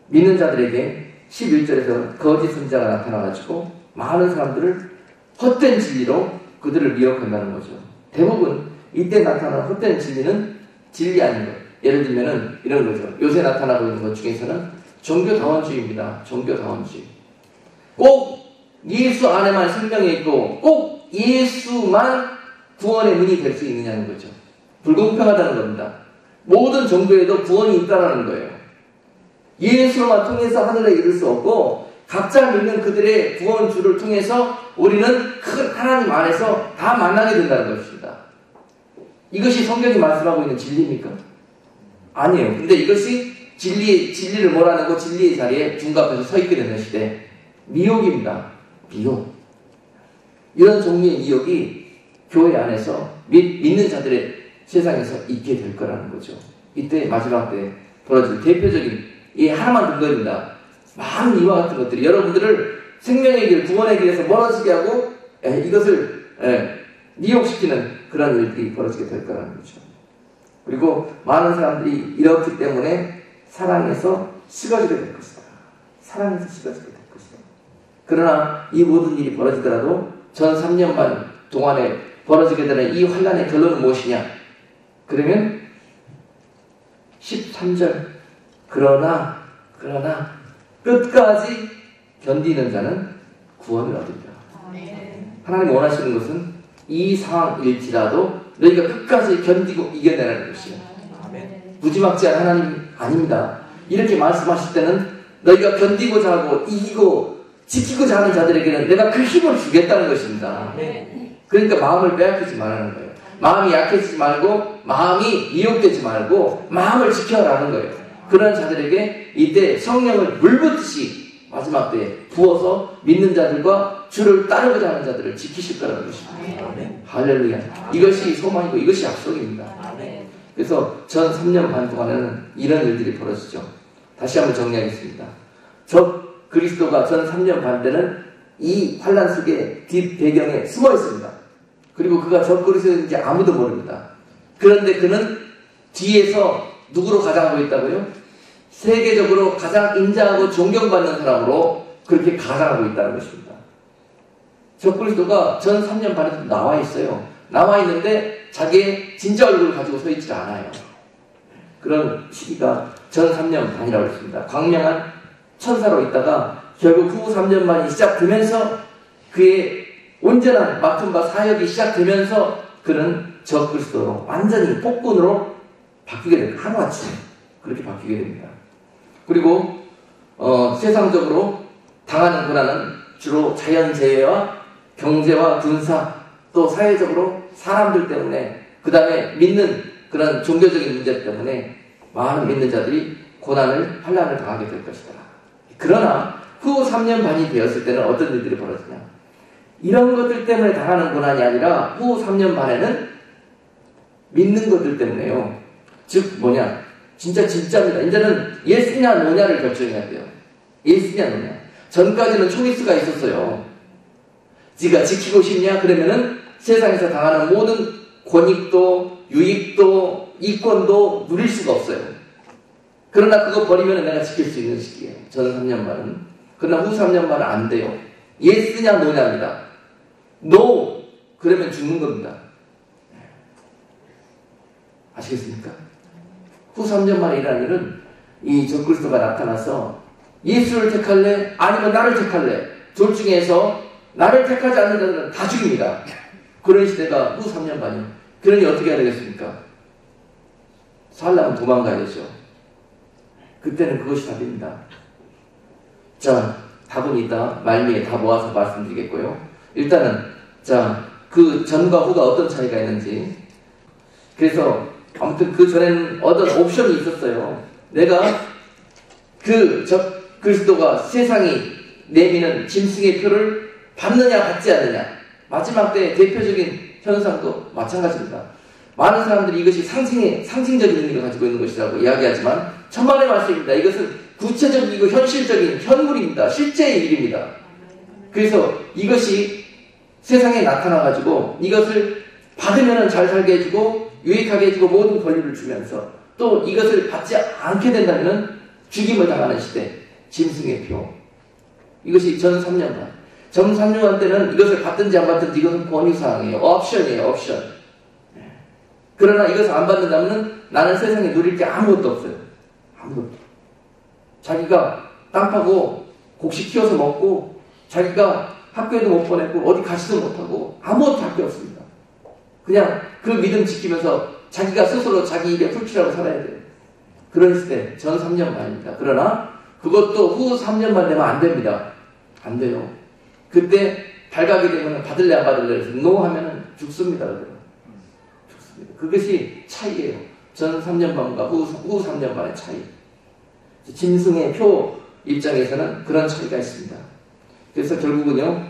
믿는 자들에게 11절에서 거짓 선지자가 나타나가지고 많은 사람들을 헛된 진리로 그들을 미혹한다는 거죠. 대부분 이때 나타나는 헛된 진리는 진리 아닌 것. 예를 들면은 이런 거죠. 요새 나타나고 있는 것 중에서는 종교다원주의입니다. 종교다원주의. 꼭 예수 안에만 생명이 있고 꼭 예수만 구원의 문이 될 수 있느냐는 거죠. 불공평하다는 겁니다. 모든 종교에도 구원이 있다는 거예요. 예수만 통해서 하늘에 이를 수 없고 각자 믿는 그들의 구원주를 통해서 우리는 큰 하나님 안에서 다 만나게 된다는 것입니다. 이것이 성경이 말씀하고 있는 진리입니까? 아니에요. 근데 이것이 진리를 몰아내고 진리의 자리에 둔갑해서 서 있게 되는 시대. 미혹입니다. 미혹. 이런 종류의 미혹이 교회 안에서 믿는 자들의 세상에서 있게 될 거라는 거죠. 이때 마지막 때 벌어질 대표적인 이 하나만 근거입니다. 많은 이와 같은 것들이 여러분들을 생명의 길, 구원의 길에서 멀어지게 하고 이것을 미혹시키는 그런 일들이 벌어지게 될 거라는 거죠. 그리고 많은 사람들이 이렇기 때문에 사랑에서 식어지게 될 것이다. 사랑에서 식어지게 될 것이다. 그러나 이 모든 일이 벌어지더라도 전 3년 반 동안에 벌어지게 되는 이 환난의 결론은 무엇이냐? 그러면 13절 그러나 끝까지 견디는 자는 구원을 얻으리라. 하나님 원하시는 것은 이 상황일지라도 너희가 끝까지 견디고 이겨내라는 것이에요. 무지막지한 하나님 아닙니다. 이렇게 말씀하실 때는 너희가 견디고자 하고 이기고 지키고자 하는 자들에게는 내가 그 힘을 주겠다는 것입니다. 그러니까 마음을 빼앗기지 말라는 거예요. 마음이 약해지지 말고 마음이 미혹되지 말고 마음을 지켜라는 거예요. 그런 자들에게 이때 성령을 물붓듯이 마지막 때에 부어서 믿는 자들과 주를 따르고자 하는 자들을 지키실 거라는 것입니다. 할렐루야. 이것이 소망이고 이것이 약속입니다. 그래서 전 3년 반 동안에는 이런 일들이 벌어지죠. 다시 한번 정리하겠습니다. 적 그리스도가 전 3년 반 때는 이 환난 속에 뒷 배경에 숨어 있습니다. 그리고 그가 적 그리스도인지 아무도 모릅니다. 그런데 그는 뒤에서 누구로 가장하고 있다고요? 세계적으로 가장 인자하고 존경받는 사람으로 그렇게 가장하고 있다는 것입니다. 적 그리스도가 전 3년 반에 나와 있어요. 나와 있는데 자기의 진짜 얼굴을 가지고 서 있지 않아요. 그런 시기가 전 3년 반이라고 했습니다. 광명한 천사로 있다가 결국 후 3년 반이 시작되면서 그의 온전한 맡은 바 사역이 시작되면서 그는 적 그리스도로 완전히 폭군으로 바뀌게 됩니다. 하루아침에 그렇게 바뀌게 됩니다. 그리고 세상적으로 당하는 고난은 주로 자연재해와 경제와 군사 또 사회적으로 사람들 때문에 그 다음에 믿는 그런 종교적인 문제 때문에 많은 믿는 자들이 고난을 환난을 당하게 될 것이다. 그러나 후 3년 반이 되었을 때는 어떤 일들이 벌어지냐? 이런 것들 때문에 당하는 고난이 아니라 후 3년 반에는 믿는 것들 때문에요. 즉 뭐냐? 진짜입니다. 이제는 예수냐 노냐를 결정해야 돼요. 예수냐 노냐. 전까지는 초이스가 있었어요. 네가 지키고 싶냐? 그러면은 세상에서 당하는 모든 권익도 유익도 이권도 누릴 수가 없어요. 그러나 그거 버리면 내가 지킬 수 있는 시기예요. 전 3년 반은. 그러나 후 3년 반은 안 돼요. 예스냐 노냐입니다. 노 그러면 죽는 겁니다. 아시겠습니까? 후 3년 만에 일어난 일은 이 적그리스도가 나타나서 예수를 택할래? 아니면 나를 택할래? 둘 중에서 나를 택하지 않는 자들은 다 죽입니다. 그런 시대가 후 3년 반이요. 그러니 어떻게 해야 되겠습니까? 살려면 도망가야 되죠. 그때는 그것이 답입니다. 자, 답은 이따 말미에 다 모아서 말씀드리겠고요. 일단은 자, 그 전과 후가 어떤 차이가 있는지. 그래서 아무튼 그 전에는 어떤 옵션이 있었어요. 내가 그리스도가 세상이 내미는 짐승의 표를 받느냐 받지 않느냐. 마지막 때 대표적인 현상도 마찬가지입니다. 많은 사람들이 이것이 상징적인 의미를 가지고 있는 것이라고 이야기하지만 천만의 말씀입니다. 이것은 구체적이고 현실적인 현물입니다. 실제의 일입니다. 그래서 이것이 세상에 나타나가지고 이것을 받으면 잘 살게 해주고 유익하게 해주고 모든 권리를 주면서 또 이것을 받지 않게 된다면 죽임을 당하는 시대, 짐승의 표. 이것이 전 3년간. 전 3년간 때는 이것을 받든지 안 받든지 이것은 권유사항이에요. 옵션이에요. 옵션. 그러나 이것을 안 받는다면 나는 세상에 누릴 게 아무것도 없어요. 아무것도. 자기가 땅 파고 곡식 키워서 먹고 자기가 학교에도 못 보냈고 어디 가지도 못하고 아무것도 할 게 없습니다. 그냥 그 믿음 지키면서 자기가 스스로 자기 입에 풀칠하고 살아야 돼요. 그런 시대 전 3년 반입니다. 그러나 그것도 후 3년 반 되면 안 됩니다. 안 돼요. 그때 발각이 되면 받을래 안 받을래 해서 노 하면은 죽습니다. 죽습니다. 그것이 차이예요. 전 3년 반과 후 3년 반의 차이. 짐승의 표 입장에서는 그런 차이가 있습니다. 그래서 결국은요,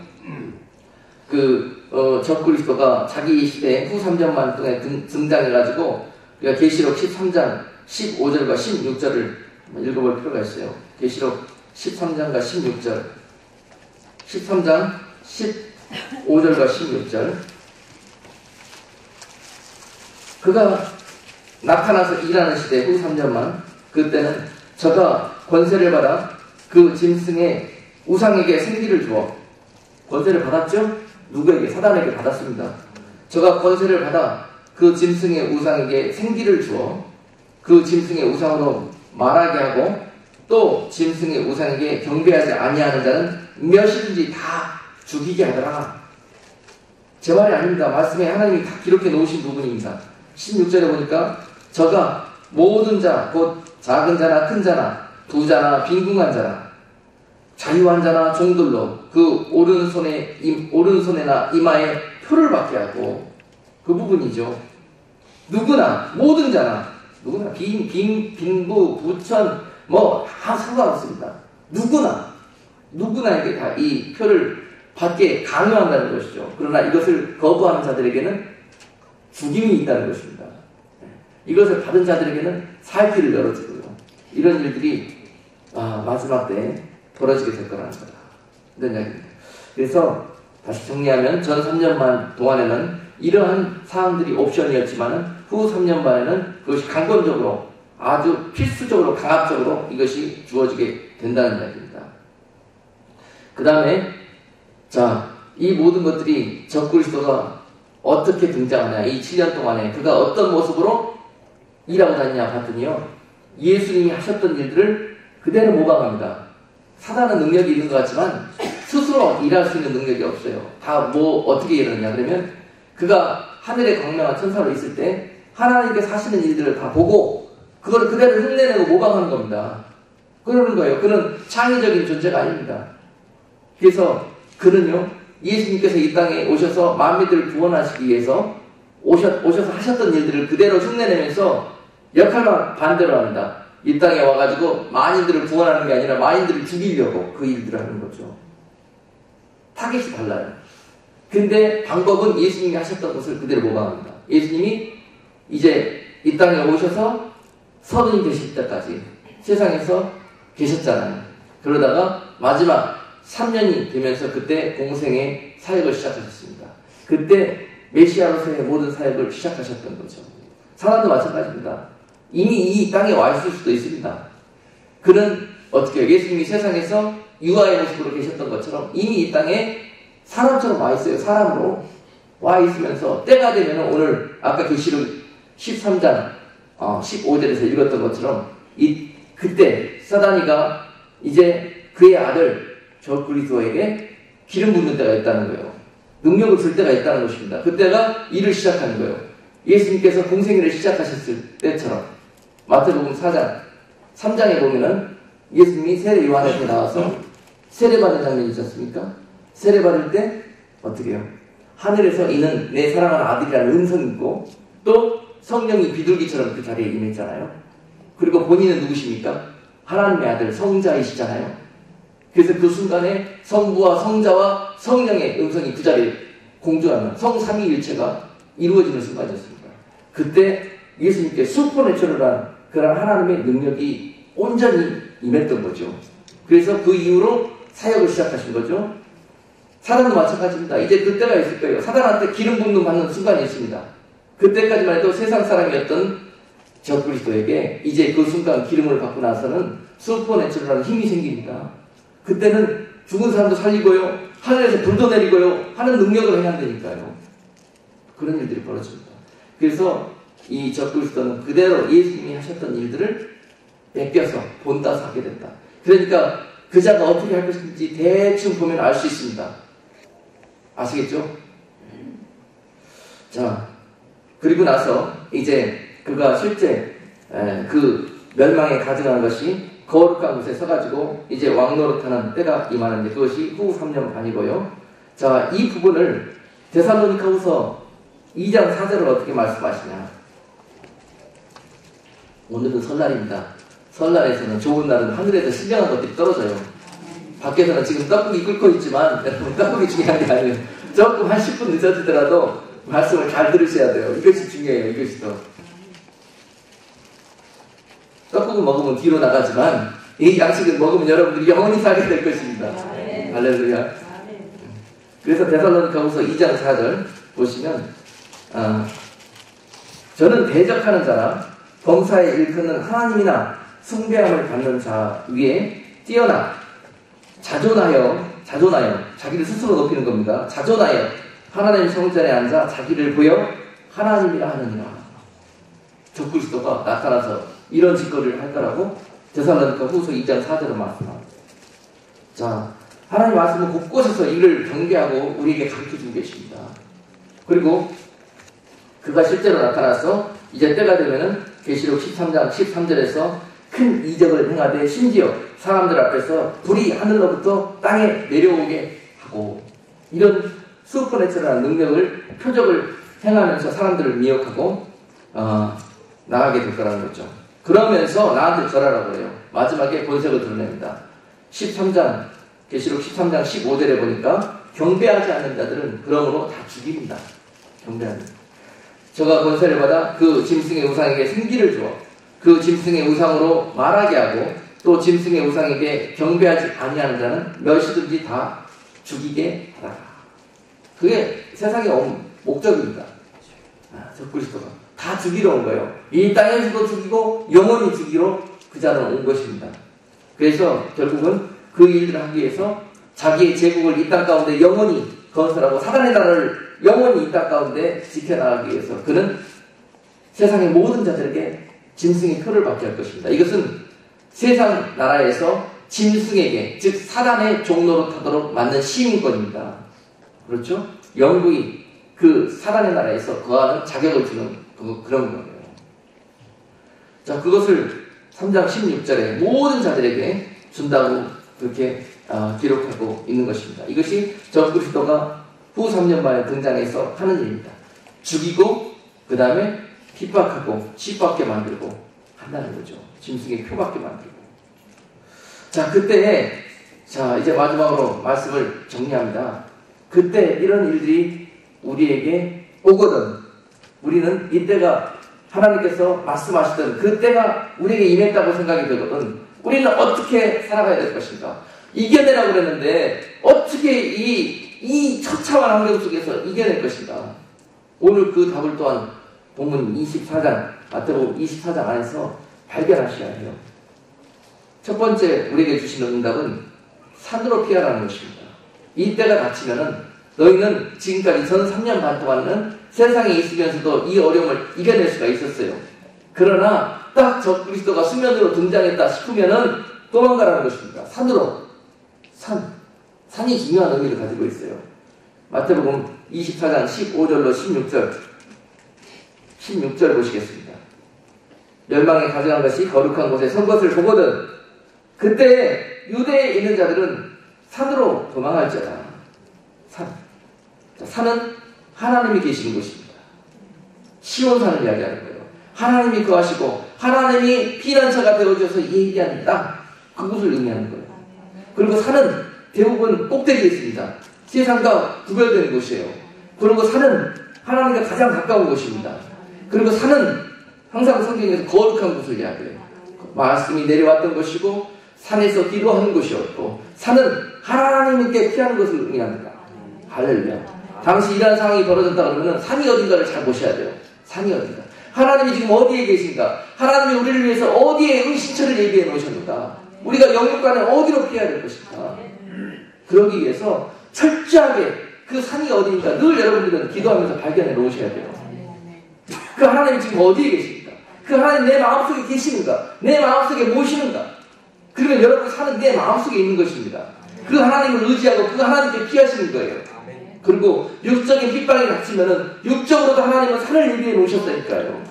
적그리스도가 자기 시대에 후 3년 반 동안에 등장해가지고, 우리가 계시록 13장 15절과 16절을 읽어볼 필요가 있어요. 계시록 13장과 16절. 13장 15절과 16절. 그가 나타나서 일하는 시대 후 3년만, 그때는 저가 권세를 받아 그 짐승의 우상에게 생기를 주어, 권세를 받았죠? 누구에게? 사단에게 받았습니다. 저가 권세를 받아 그 짐승의 우상에게 생기를 주어 그 짐승의 우상으로 말하게 하고 또 짐승의 우상에게 경배하지 아니하는 자는 몇이든지 다 죽이게 하더라. 제 말이 아닙니다. 말씀에 하나님이 다 기록해 놓으신 부분입니다. 16절에 보니까 저가 모든 자, 곧 작은 자나 큰 자나 부자나 빈궁한 자나 자유한 자나 종들로 그 오른손에나 이마에 표를 받게 하고, 그 부분이죠. 누구나 모든 자나 누구나 빈부 부천 상관없습니다. 누구나에게 다 이 표를 받게 강요한다는 것이죠. 그러나 이것을 거부하는 자들에게는 죽임이 있다는 것입니다. 이것을 받은 자들에게는 살 길을 열어주고요. 이런 일들이 마지막 때 벌어지게 될 거라는 거다. 이런 이야기입니다. 그래서 다시 정리하면 전 3년 반 동안에는 이러한 사항들이 옵션이었지만 후 3년 반에는 그것이 강권적으로 아주 필수적으로 강압적으로 이것이 주어지게 된다는 이야기입니다. 그 다음에 이 모든 것들이 적그리스도가 어떻게 등장하냐, 이 7년 동안에 그가 어떤 모습으로 일하고 다니냐 봤더니요, 예수님이 하셨던 일들을 그대로 모방합니다. 사단은 능력이 있는 것 같지만 스스로 일할 수 있는 능력이 없어요. 다 어떻게 일하느냐 그러면 그가 하늘의 광명한 천사로 있을 때 하나님께서 하시는 일들을 다 보고 그걸 그대로 흉내내고 모방하는 겁니다. 그러는 거예요. 그는 창의적인 존재가 아닙니다. 그래서 그는요, 예수님께서 이 땅에 오셔서 만민들을 구원하시기 위해서 오셔서 하셨던 일들을 그대로 흉내내면서 역할만 반대로 합니다. 이 땅에 와가지고 만인들을 구원하는 게 아니라 만인들을 죽이려고 그 일들을 하는 거죠. 타겟이 달라요. 근데 방법은 예수님이 하셨던 것을 그대로 모방합니다. 예수님이 이제 이 땅에 오셔서 서른이 되실 때까지 세상에서 계셨잖아요. 그러다가 마지막 3년이 되면서 그때 공생의 사역을 시작하셨습니다. 그때 메시아로서의 모든 사역을 시작하셨던 거죠. 사람도 마찬가지입니다. 이미 이 땅에 와 있을 수도 있습니다. 그는 어떻게 해요? 예수님이 세상에서 유아의 모습으로 계셨던 것처럼 이미 이 땅에 사람처럼 와 있어요. 사람으로 와 있으면서 때가 되면 오늘 아까 계시록 13장 15절에서 읽었던 것처럼 그때 사단이가 이제 그의 아들 저 그리스도에게 기름 붓는 때가 있다는 거예요. 능력을 줄 때가 있다는 것입니다. 그때가 일을 시작하는 거예요. 예수님께서 공생일을 시작하셨을 때처럼 마태복음 4장 3장에 보면은 예수님이 세례 요한에게 나와서 세례받는 장면이 있었습니까? 세례받을 때 어떻게 해요? 하늘에서 이는 내 사랑하는 아들이라는 음성이 있고 또 성령이 비둘기처럼 그 자리에 임했잖아요. 그리고 본인은 누구십니까? 하나님의 아들 성자이시잖아요. 그래서 그 순간에 성부와 성자와 성령의 음성이 그 자리에 공존하는 성삼위일체가 이루어지는 순간이었습니다. 그때 예수님께 슈퍼내추럴한 그런 하나님의 능력이 온전히 임했던 거죠. 그래서 그 이후로 사역을 시작하신 거죠. 사단도 마찬가지입니다. 이제 그때가 있을 거예요. 사단한테 기름 붓는 받는 순간이 있습니다. 그때까지만 해도 세상 사람이었던 저 그리스도에게 이제 그 순간 기름을 받고 나서는 슈퍼내추럴한 힘이 생깁니다. 그때는 죽은 사람도 살리고요, 하늘에서 불도 내리고요 하는 능력을 행한다니까요. 그런 일들이 벌어집니다. 그래서 이 저 그리스도는 그대로 예수님이 하셨던 일들을 뺏겨서 본따서 하게 된다. 그러니까 그 자가 어떻게 할 것인지 대충 보면 알 수 있습니다. 아시겠죠? 자, 그리고 나서 이제 그가 실제 그 멸망에 가증한 것이 거룩한 곳에 서가지고 이제 왕노릇하는 때가 임하는데 그것이 후 3년 반이고요. 자, 이 부분을 데살로니가후서 2장 4절을 어떻게 말씀하시냐. 오늘은 설날입니다. 설날에서는 좋은 날은 하늘에서 신령한 것들이 떨어져요. 밖에서는 지금 떡국이 끓고 있지만 여러분 떡국이 중요한 게 아니에요. 조금 한 10분 늦어지더라도 말씀을 잘 들으셔야 돼요. 이것이 중요해요. 이것이 더. 떡국을 먹으면 뒤로 나가지만 이 양식을 먹으면 여러분들이 영원히 살게 될 것입니다. 할렐루야. 그래서 데살로니가후서 2장 4절 보시면 저는 대적하는 자라 범사에 일컫는 하나님이나 숭배함을 받는 자 위에 뛰어나 자존하여 자기를 스스로 높이는 겁니다. 자존하여 하나님 성전에 앉아 자기를 보여 하나님이라 하느니라. 저 그리스도가 나타나서 이런 짓거리를 할 거라고 데살로니가후서 2장 4절을 말씀합니다. 자, 하나님 말씀은 곳곳에서 이를 경계하고 우리에게 가르쳐주고 계십니다. 그리고 그가 실제로 나타나서 이제 때가 되면은 계시록 13장 13절에서 큰 이적을 행하되 심지어 사람들 앞에서 불이 하늘로부터 땅에 내려오게 하고 이런 슈퍼내추럴한 능력을 표적을 행하면서 사람들을 미혹하고 나가게 될 거라는 거죠. 그러면서 나한테 절하라고 해요. 마지막에 본색을 드러냅니다. 13장 계시록 13장 15절에 보니까 경배하지 않는 자들은 그러므로 다 죽입니다. 경배하는 저가 권세를 받아 그 짐승의 우상에게 생기를 주어 그 짐승의 우상으로 말하게 하고 또 짐승의 우상에게 경배하지 아니하는 자는 멸시든지 다 죽이게 하라. 그게 세상의 온 목적입니다. 저 그리스도가 다 죽이러 온 거예요. 이 땅에서도 죽이고 영원히 죽이러 그 자는 온 것입니다. 그래서 결국은 그 일들을 하기 위해서 자기의 제국을 이 땅 가운데 영원히 건설하고 사단의 나라를 영원히 이 땅 가운데 지켜나가기 위해서 그는 세상의 모든 자들에게 짐승의 표를 받게 할 것입니다. 이것은 세상 나라에서 짐승에게 즉 사단의 종로로 타도록 만든 시민권입니다. 그렇죠? 영국이 그 사단의 나라에서 거하는 자격을 주는 그런 거예요. 자, 그것을 3장 16절에 모든 자들에게 준다고 그렇게 기록하고 있는 것입니다. 이것이 저 그리스도가 후 3년 만에 등장해서 하는 일입니다. 죽이고 그 다음에 핍박하고 씹받게 만들고 한다는 거죠. 짐승의 표받게 만들고. 자, 그때 자 이제 마지막으로 말씀을 정리합니다. 그때 이런 일들이 우리에게 오거든 우리는 이때가 하나님께서 말씀하시던 그때가 우리에게 임했다고 생각이 되거든 우리는 어떻게 살아가야 될 것인가? 이겨내라고 그랬는데 어떻게 이 처참한 환경 속에서 이겨낼 것인가? 오늘 그 답을 또한 본문 24장 마태복음 24장 안에서 발견하셔야 해요. 첫 번째 우리에게 주시는 응답은 산으로 피하라는 것입니다. 이때가 닥치면은 너희는 지금까지 전 3년 반 동안은 세상에 있으면서도 이 어려움을 이겨낼 수가 있었어요. 그러나 딱 적그리스도가 수면으로 등장했다 싶으면은 도망가라는 것입니다. 산으로. 산이 중요한 의미를 가지고 있어요. 마태복음 24장 15절로 16절 보시겠습니다. 멸망에 가져간 것이 거룩한 곳에 선 것을 보거든 그때 유대에 있는 자들은 산으로 도망할지어다. 산은 하나님이 계시는 곳입니다. 시온산을 이야기하는 거예요. 하나님이 거하시고 하나님이 피난처가 되어주셔서 예비한 땅, 그곳을 의미하는 거예요. 그리고 산은 대부분 꼭대기에 있습니다. 세상과 구별되는 곳이에요. 그리고 산은 하나님과 가장 가까운 곳입니다. 그리고 산은 항상 성경에서 거룩한 곳을 이야기해요. 말씀이 내려왔던 것이고 산에서 기도하는 곳이었고 산은 하나님께 피하는 것을 의미합니다. 할렐루야. 당시 이러한 상황이 벌어졌다 그러면 산이 어딘가를 잘 보셔야 돼요. 산이 어딘가. 하나님이 지금 어디에 계신가? 하나님이 우리를 위해서 어디에 은신처를 예비해 놓으셨는가? 우리가 영육간에 어디로 피해야 될 것인가? 그러기 위해서 철저하게 그 산이 어디인가 늘 여러분들은 기도하면서 발견해 놓으셔야 돼요. 그 하나님이 지금 어디에 계십니까? 그 하나님 내 마음속에 계시는가? 내 마음속에 모시는가? 그러면 여러분 산은 내 마음속에 있는 것입니다. 그 하나님을 의지하고 그 하나님께 피하시는 거예요. 그리고 육적인 핍박이 닥치면은 육적으로도 하나님은 산을 예비해 놓으셨다니까요.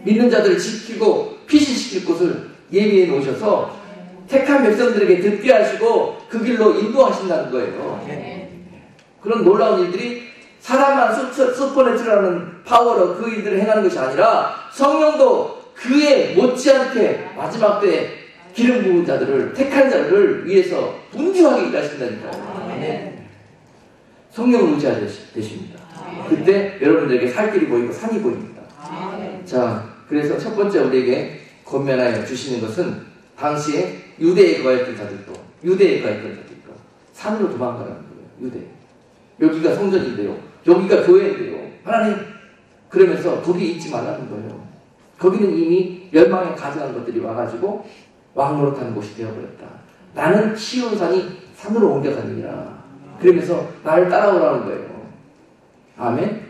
믿는 자들을 지키고 피신시킬 곳을 예비해 놓으셔서 택한 백성들에게 듣게 하시고 그 길로 인도하신다는 거예요. 그런 놀라운 일들이 사람만 슈퍼내추럴하는 파워로 그 일들을 행하는 것이 아니라 성령도 그에 못지않게 마지막 때에 기름 부은 자들을 택한 자들을 위해서 분주하게 일하신다니까요. 성령을 의지하게 되십니다. 그때 여러분들에게 살 길이 보이고 산이 보입니다. 자, 그래서 첫 번째 우리에게 권면하여 주시는 것은 당시에 유대에 거했던 자들도 산으로 도망가라는 거예요. 유대. 여기가 성전인데요. 여기가 교회인데요. 하나님, 그러면서 거기 있지 말라는 거예요. 거기는 이미 멸망에 가져간 것들이 와가지고 왕노릇하는 곳이 되어버렸다. 나는 시온산이 산으로 옮겨가느니라. 그러면서 나를 따라오라는 거예요. 아멘?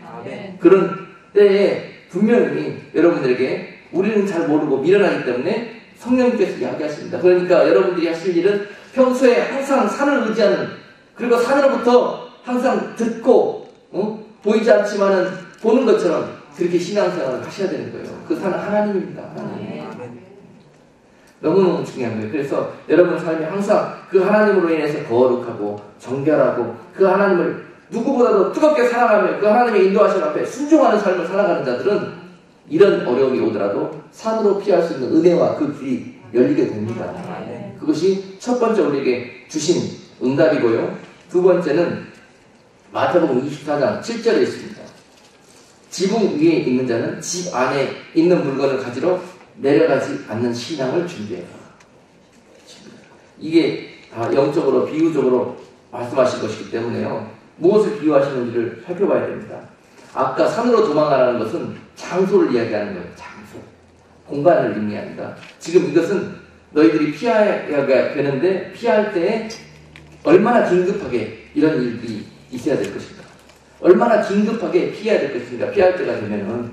그런 때에 분명히 여러분들에게 우리는 잘 모르고 미련하기 때문에 성령님께서 이야기하십니다. 그러니까 여러분들이 하실 일은 평소에 항상 산을 의지하는, 그리고 산으로부터 항상 듣고 보이지 않지만은 보는 것처럼 그렇게 신앙생활을 하셔야 되는 거예요. 그 산은 하나님입니다. 하나님. 너무너무 중요한 거예요. 그래서 여러분 삶이 항상 그 하나님으로 인해서 거룩하고 정결하고 그 하나님을 누구보다도 뜨겁게 사랑하며 그 하나님의 인도하심 앞에 순종하는 삶을 살아가는 자들은 이런 어려움이 오더라도 산으로 피할 수 있는 은혜와 그 길이 열리게 됩니다. 그것이 첫 번째 우리에게 주신 응답이고요. 두 번째는 마태복음 24장 7절에 있습니다. 지붕 위에 있는 자는 집 안에 있는 물건을 가지러 내려가지 않는 신앙을 준비해라. 이게 다 영적으로 비유적으로 말씀하신 것이기 때문에요. 무엇을 비유하시는지를 살펴봐야 됩니다. 아까 산으로 도망가라는 것은 장소를 이야기하는 거예요. 장소. 공간을 의미합니다. 지금 이것은 너희들이 피해야 되는데 피할 때에 얼마나 긴급하게 이런 일이 있어야 될 것인가. 얼마나 긴급하게 피해야 될 것인가. 피할 때가 되면은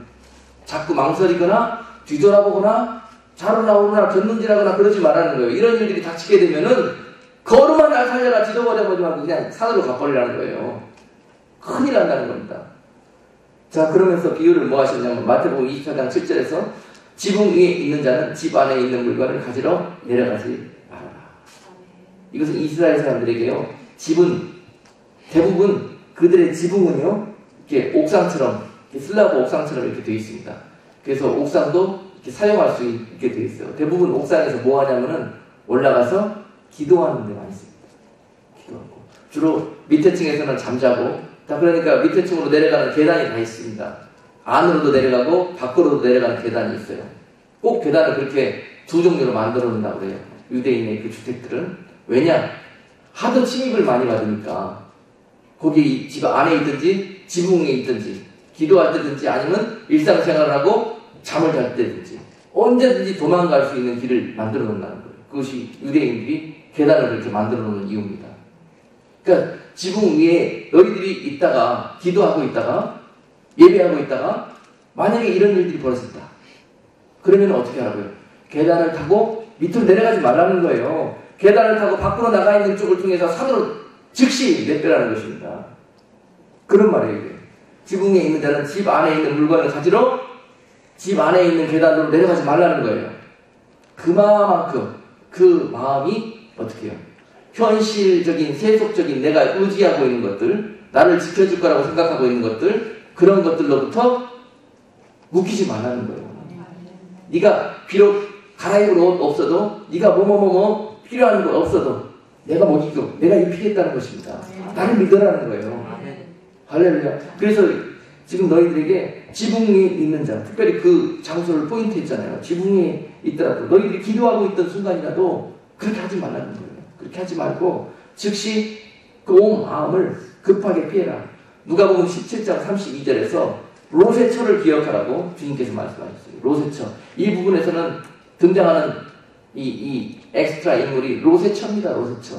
자꾸 망설이거나 뒤돌아보거나 자로나 오르나 곁눈질하거나 그러지 말라는 거예요. 이런 일들이 닥치게 되면은 걸음만 날 살려라 뒤져버려보지 말고 그냥 산으로 가버리라는 거예요. 큰일 난다는 겁니다. 자, 그러면서 비유를 뭐 하셨냐면 마태복음 24장 7절에서 지붕 위에 있는 자는 집 안에 있는 물건을 가지러 내려가지 말아라. 이것은 이스라엘 사람들에게요. 집은 대부분 그들의 지붕은요. 이렇게 옥상처럼 슬라브 옥상처럼 이렇게 되어 있습니다. 그래서 옥상도 이렇게 사용할 수 있게 되어 있어요. 대부분 옥상에서 뭐 하냐면은 올라가서 기도하는 데 많이 씁니다. 기도하고. 주로 밑에 층에서는 잠자고, 그러니까 밑에 층으로 내려가는 계단이 다 있습니다. 안으로도 내려가고, 밖으로도 내려가는 계단이 있어요. 꼭 계단을 그렇게 두 종류로 만들어 놓는다고 그래요. 유대인의 그 주택들은. 왜냐? 하도 침입을 많이 받으니까, 거기 집 안에 있든지, 지붕 위에 있든지, 기도할 때든지 아니면 일상생활을 하고 잠을 잘 때든지 언제든지 도망갈 수 있는 길을 만들어 놓는다는 거예요. 그것이 유대인들이 계단을 그렇게 만들어 놓는 이유입니다. 그러니까 지붕 위에 너희들이 있다가 기도하고 있다가 예배하고 있다가 만약에 이런 일들이 벌어졌다. 그러면 어떻게 하라고요? 계단을 타고 밑으로 내려가지 말라는 거예요. 계단을 타고 밖으로 나가 있는 쪽을 통해서 산으로 즉시 내빼라는 것입니다. 그런 말이에요. 이게. 지붕에 있는 자는 집 안에 있는 물건을 가지러 집 안에 있는 계단으로 내려가지 말라는 거예요. 그만큼 그 마음이 어떻게 해요? 현실적인 세속적인 내가 의지하고 있는 것들, 나를 지켜줄 거라고 생각하고 있는 것들, 그런 것들로부터 묶이지 말라는 거예요. 네가 비록 갈아입을 옷 없어도, 네가 뭐뭐뭐뭐 필요한 거 없어도 내가 먹이고 내가 입히겠다는 것입니다. 나를 믿으라는 거예요. 할렐루야. 그래서 지금 너희들에게 지붕이 있는 자, 특별히 그 장소를 포인트 했잖아요. 지붕이 있더라도 너희들이 기도하고 있던 순간이라도 그렇게 하지 말라는 거예요. 그렇게 하지 말고 즉시 그 온 마음을 급하게 피해라. 누가복음 17장 32절에서 로세처를 기억하라고 주님께서 말씀하셨어요. 로세처. 이 부분에서는 등장하는 이 엑스트라 인물이 로세처입니다. 로세처.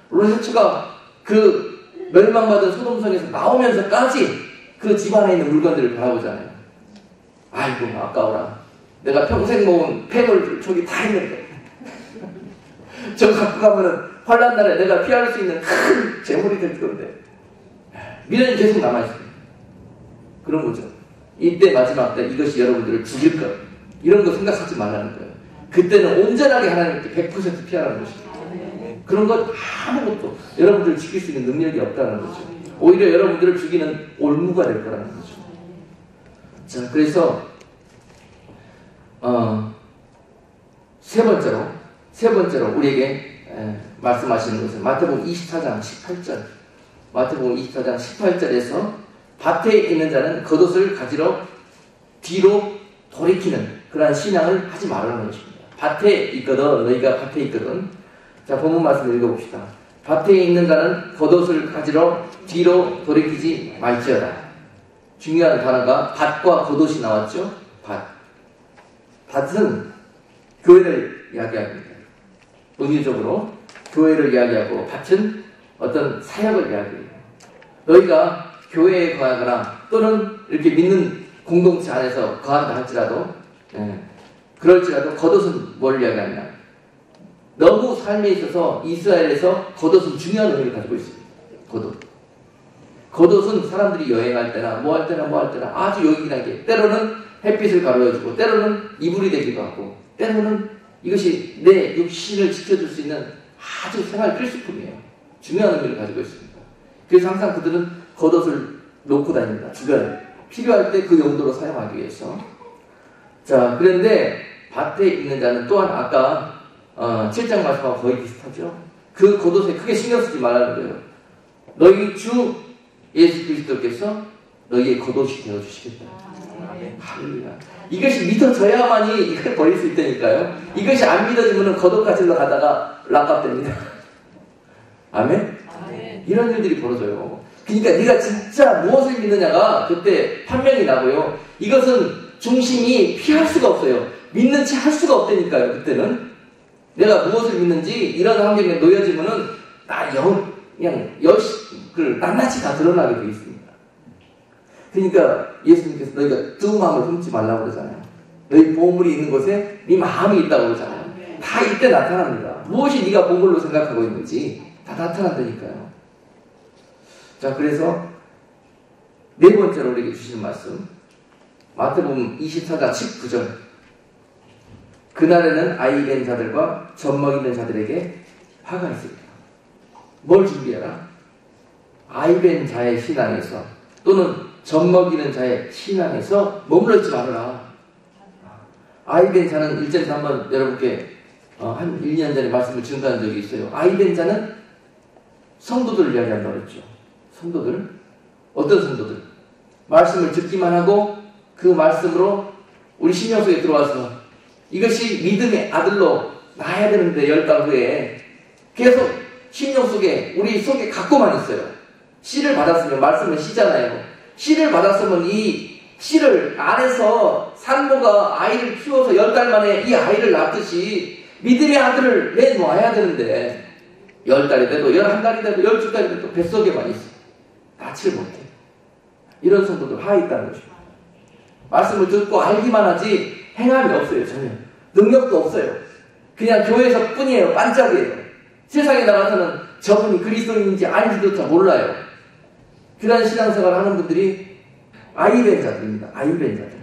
로세처가 그 멸망받은 소돔성에서 나오면서까지 그 집안에 있는 물건들을 바라보잖아요. 아이고 아까워라. 내가 평생 모은 폐물 저기 다 있는데 저거 갖고 가면은 환난 날에 내가 피할 수 있는 큰 재물이 될 건데 미련이 계속 남아있어요. 그런 거죠. 이때 마지막 때 이것이 여러분들을 죽일 것, 이런 거 생각하지 말라는 거예요. 그때는 온전하게 하나님께 100% 피하라는 것입니다. 그런 것 아무것도 여러분들을 지킬 수 있는 능력이 없다는 거죠. 오히려 여러분들을 죽이는 올무가 될 거라는 거죠. 자, 그래서 세 번째로 우리에게 말씀하시는 것은 마태복음 24장 18절. 마태복음 24장 18절에서 밭에 있는 자는 겉옷을 가지러 뒤로 돌이키는 그러한 신앙을 하지 말라는 것입니다. 밭에 있거든, 너희가 밭에 있거든. 자, 본문 말씀 읽어봅시다. 밭에 있는 자는 겉옷을 가지러 뒤로 돌이키지 말지어다. 중요한 단어가 밭과 겉옷이 나왔죠. 밭. 밭은 교회를 이야기합니다. 은유적으로 교회를 이야기하고 밭은 어떤 사역을 이야기해요. 너희가 교회에 거하거나 또는 이렇게 믿는 공동체 안에서 거한다 할지라도 그럴지라도 겉옷은 뭘 이야기하냐. 너무 삶에 있어서 이스라엘에서 겉옷은 중요한 의미를 가지고 있습니다. 겉옷은 사람들이 여행할 때나 뭐 할 때나 아주 요긴하게 때로는 햇빛을 가려주고 때로는 이불이 되기도 하고 때로는 이것이 내 육신을 지켜줄 수 있는 아주 생활 필수품이에요. 중요한 의미를 가지고 있습니다. 그래서 항상 그들은 겉옷을 놓고 다닙니다. 주변에 필요할 때 그 용도로 사용하기 위해서. 자, 그런데 밭에 있는 자는 또한 아까 7장 말씀하고 거의 비슷하죠. 그 겉옷에 크게 신경 쓰지 말라는 거예요. 너희 주 예수 그리스도께서 너희의 겉옷이 되어주시겠다. 할렐루야. 이것이 믿어져야만이 이걸 버릴 수 있다니까요. 이것이 안 믿어지면 겉옷 가지러 가다가 락갑됩니다. 아멘? 이런 일들이 벌어져요. 그러니까 네가 진짜 무엇을 믿느냐가 그때 판명이 나고요. 이것은 중심이 피할 수가 없어요. 믿는 채 할 수가 없다니까요. 그때는 내가 무엇을 믿는지 이런 환경에 놓여지면은 그냥 낱낱이 다 드러나게 되어 있습니다. 그러니까 예수님께서 너희가 두 마음을 품지 말라고 그러잖아요. 너희 보물이 있는 곳에 네 마음이 있다고 그러잖아요. 다 이때 나타납니다. 무엇이 네가 보물로 생각하고 있는지 다 나타난다니까요. 자, 그래서 네 번째로 우리에게 주시는 말씀 마태복음 24장 19절. 그날에는 아이 된 자들과 젖 먹이는 자들에게 화가 있습니다. 뭘 준비해라? 아이 된 자의 신앙에서 또는 젖 먹이는 자의 신앙에서 머물러 있지 말아라. 아이 된 자는 일전에 한번 여러분께 한 1, 2년 전에 말씀을 증거한 적이 있어요. 아이 된 자는 성도들을 이야기한다고 했죠. 성도들. 어떤 성도들? 말씀을 듣기만 하고 그 말씀으로 우리 심령 속에 들어와서 이것이 믿음의 아들로 나야 되는데 10달 후에 계속 심령 속에 우리 속에 갖고만 있어요. 씨를 받았으면 말씀은 씨잖아요. 씨를 받았으면 이 씨를 안에서 산모가 아이를 키워서 10달 만에 이 아이를 낳듯이 믿음의 아들을 내놓아야 되는데 10달이 돼도 11달이 돼도 12달이 돼도 뱃속에만 있어. 낳지를 못해. 이런 성도들 화 있다는 것입니다. 말씀을 듣고 알기만 하지 행함이 없어요. 전혀. 능력도 없어요. 그냥 교회에서 뿐이에요. 반짝이에요. 세상에 나가서는 저분이 그리스도인인지 아닌지조차 몰라요. 그런 신앙생활을 하는 분들이 아이벤자들입니다. 아이벤자들.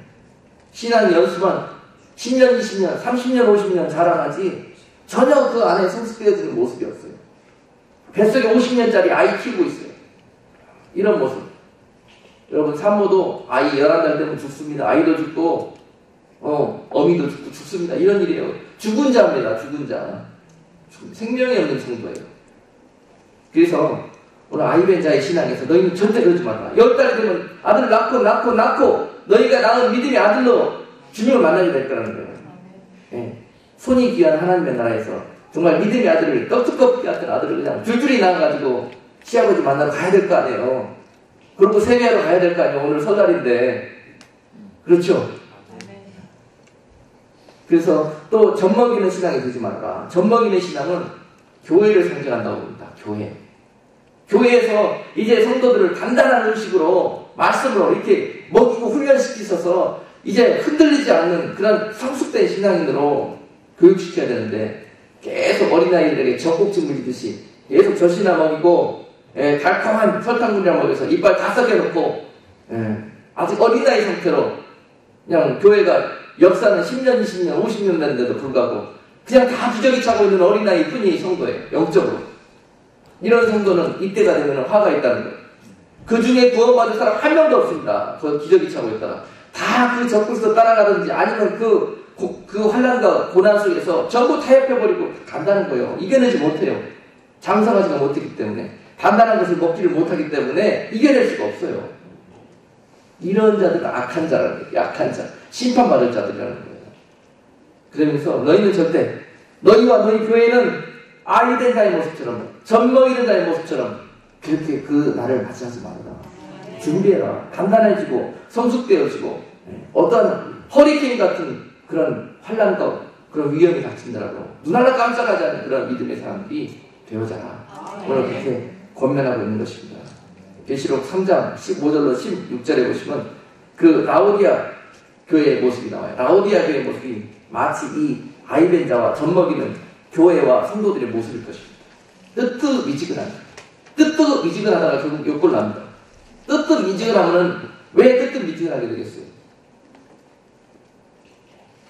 신앙 연수만 10년, 20년, 30년, 50년 자라나지 전혀 그 안에 성숙되어지는 모습이 없어요. 뱃속에 50년짜리 아이 키우고 있어요. 이런 모습. 여러분 산모도 아이 11달 되면 죽습니다. 아이도 죽고 어미도 죽고 죽습니다. 이런 일이에요. 죽은 자입니다. 죽은 자. 생명이 없는 성도예요. 그래서 오늘 아이벤자의 신앙에서 너희는 절대 그러지 마라. 10달이 되면 아들을 낳고 너희가 낳은 믿음의 아들로 주님을 만나게 될 거라는 거예요. 예. 손이 귀한 하나님의 나라에서 정말 믿음의 아들을 떡두껍게 같은 아들을 그냥 줄줄이 낳아가지고 시아버지 만나러 가야 될 거 아니에요. 그리고 세배하러 가야 될 거 아니에요. 오늘 설날인데. 그렇죠? 그래서 또 젖먹이는 신앙이 되지 말라. 젖먹이는 신앙은 교회를 상징한다고 합니다. 교회. 교회에서 이제 성도들을 단단한 음식으로 말씀으로 이렇게 먹이고 훈련시키셔서 이제 흔들리지 않는 그런 성숙된 신앙인으로 교육시켜야 되는데 계속 어린아이들에게 젖꼭지 물리듯이 계속 젖이나 먹이고 달콤한 설탕물이나 먹여서 이빨 다 썩여놓고 아직 어린아이 상태로 그냥 교회가 역사는 10년, 20년, 50년 됐는데도 불구하고 그냥 다 기저귀 차고 있는 어린아이 뿐이 성도예요. 영적으로. 이런 성도는 이때가 되면 화가 있다는 거예요. 그 중에 구원받을 사람 한 명도 없습니다. 그 기저귀 차고 있다가. 다 그 적군에서 따라가든지 아니면 그 환난과 고난 속에서 전부 타협해버리고 간다는 거예요. 이겨내지 못해요. 장성하지가 못했기 때문에. 단단한 것을 먹지를 못하기 때문에 이겨낼 수가 없어요. 이런 자들은 악한 자라는 거예요. 약한 자. 심판받을 자들이라는 거예요. 그러면서 너희는 절대 너희와 너희 교회는 아이된 자의 모습처럼 젖먹이는 자의 모습처럼 그렇게 그 날을 맞이하지 말아라. 준비해라. 단단해지고 성숙되어지고 어떤 허리케인 같은 그런 환난과 그런 위험이 닥친다라고 눈 하나 깜짝하지 않는 그런 믿음의 사람들이 되어져라. 오늘 그렇게 권면하고 있는 것입니다. 계시록 3장 15절로 16절에 보시면 그 라오디아 교회의 모습이 나와요. 라오디아 교회의 모습이 마치 이 아이벤자와 젖먹이는 교회와 성도들의 모습일 것입니다. 뜨뜻미지근하다가 결국 욕을 납니다. 뜨뜻미지근하면 왜 뜨뜻미지근하게 되겠어요?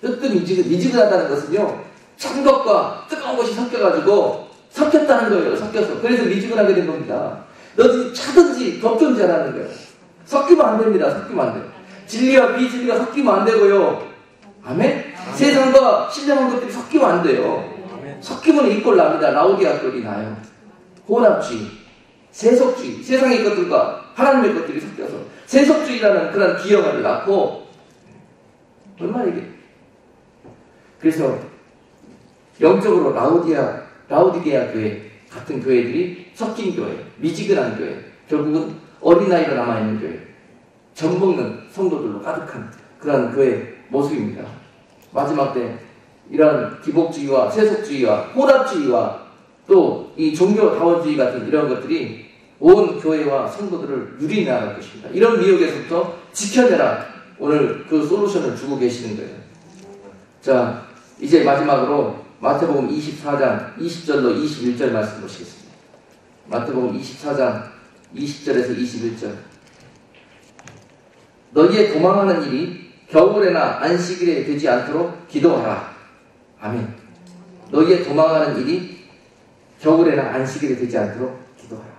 뜨뜻미지근하다는 것은요, 찬 것과 뜨거운 것이 섞였다는 거예요. 섞여서. 그래서 미지근하게 된 겁니다. 너지 차든지 덥든지 하라는 거예요. 섞이면 안 됩니다. 섞이면 안 돼요. 진리와 비진리가 섞이면 안 되고요. 아멘? 세상과 신령한 것들이 섞이면 안 돼요. 섞이면 이꼴 납니다. 라오디아 꼴이 나요. 혼합주의, 세속주의, 세상의 것들과 하나님의 것들이 섞여서 세속주의라는 그런 기형을 낳고 얼마나 이게 그래서 영적으로 라오디게아 교회 같은 교회들이 섞인 교회, 미지근한 교회, 결국은 어린아이로 남아있는 교회, 젖먹는 성도들로 가득한 그런 교회 모습입니다. 마지막 때 이런 기복주의와 세속주의와 혼합주의와 또 이 종교다원주의 같은 이런 것들이 온 교회와 성도들을 유린하는 것입니다. 이런 미혹에서부터 지켜내라. 오늘 그 솔루션을 주고 계시는 거예요. 자, 이제 마지막으로 마태복음 24장 20절로 21절 말씀 보시겠습니다. 마태복음 24장 20절에서 21절. 너희의 도망하는 일이 겨울에나 안식일에 되지 않도록 기도하라. 아멘. 너희의 도망하는 일이 겨울에나 안식일에 되지 않도록 기도하라.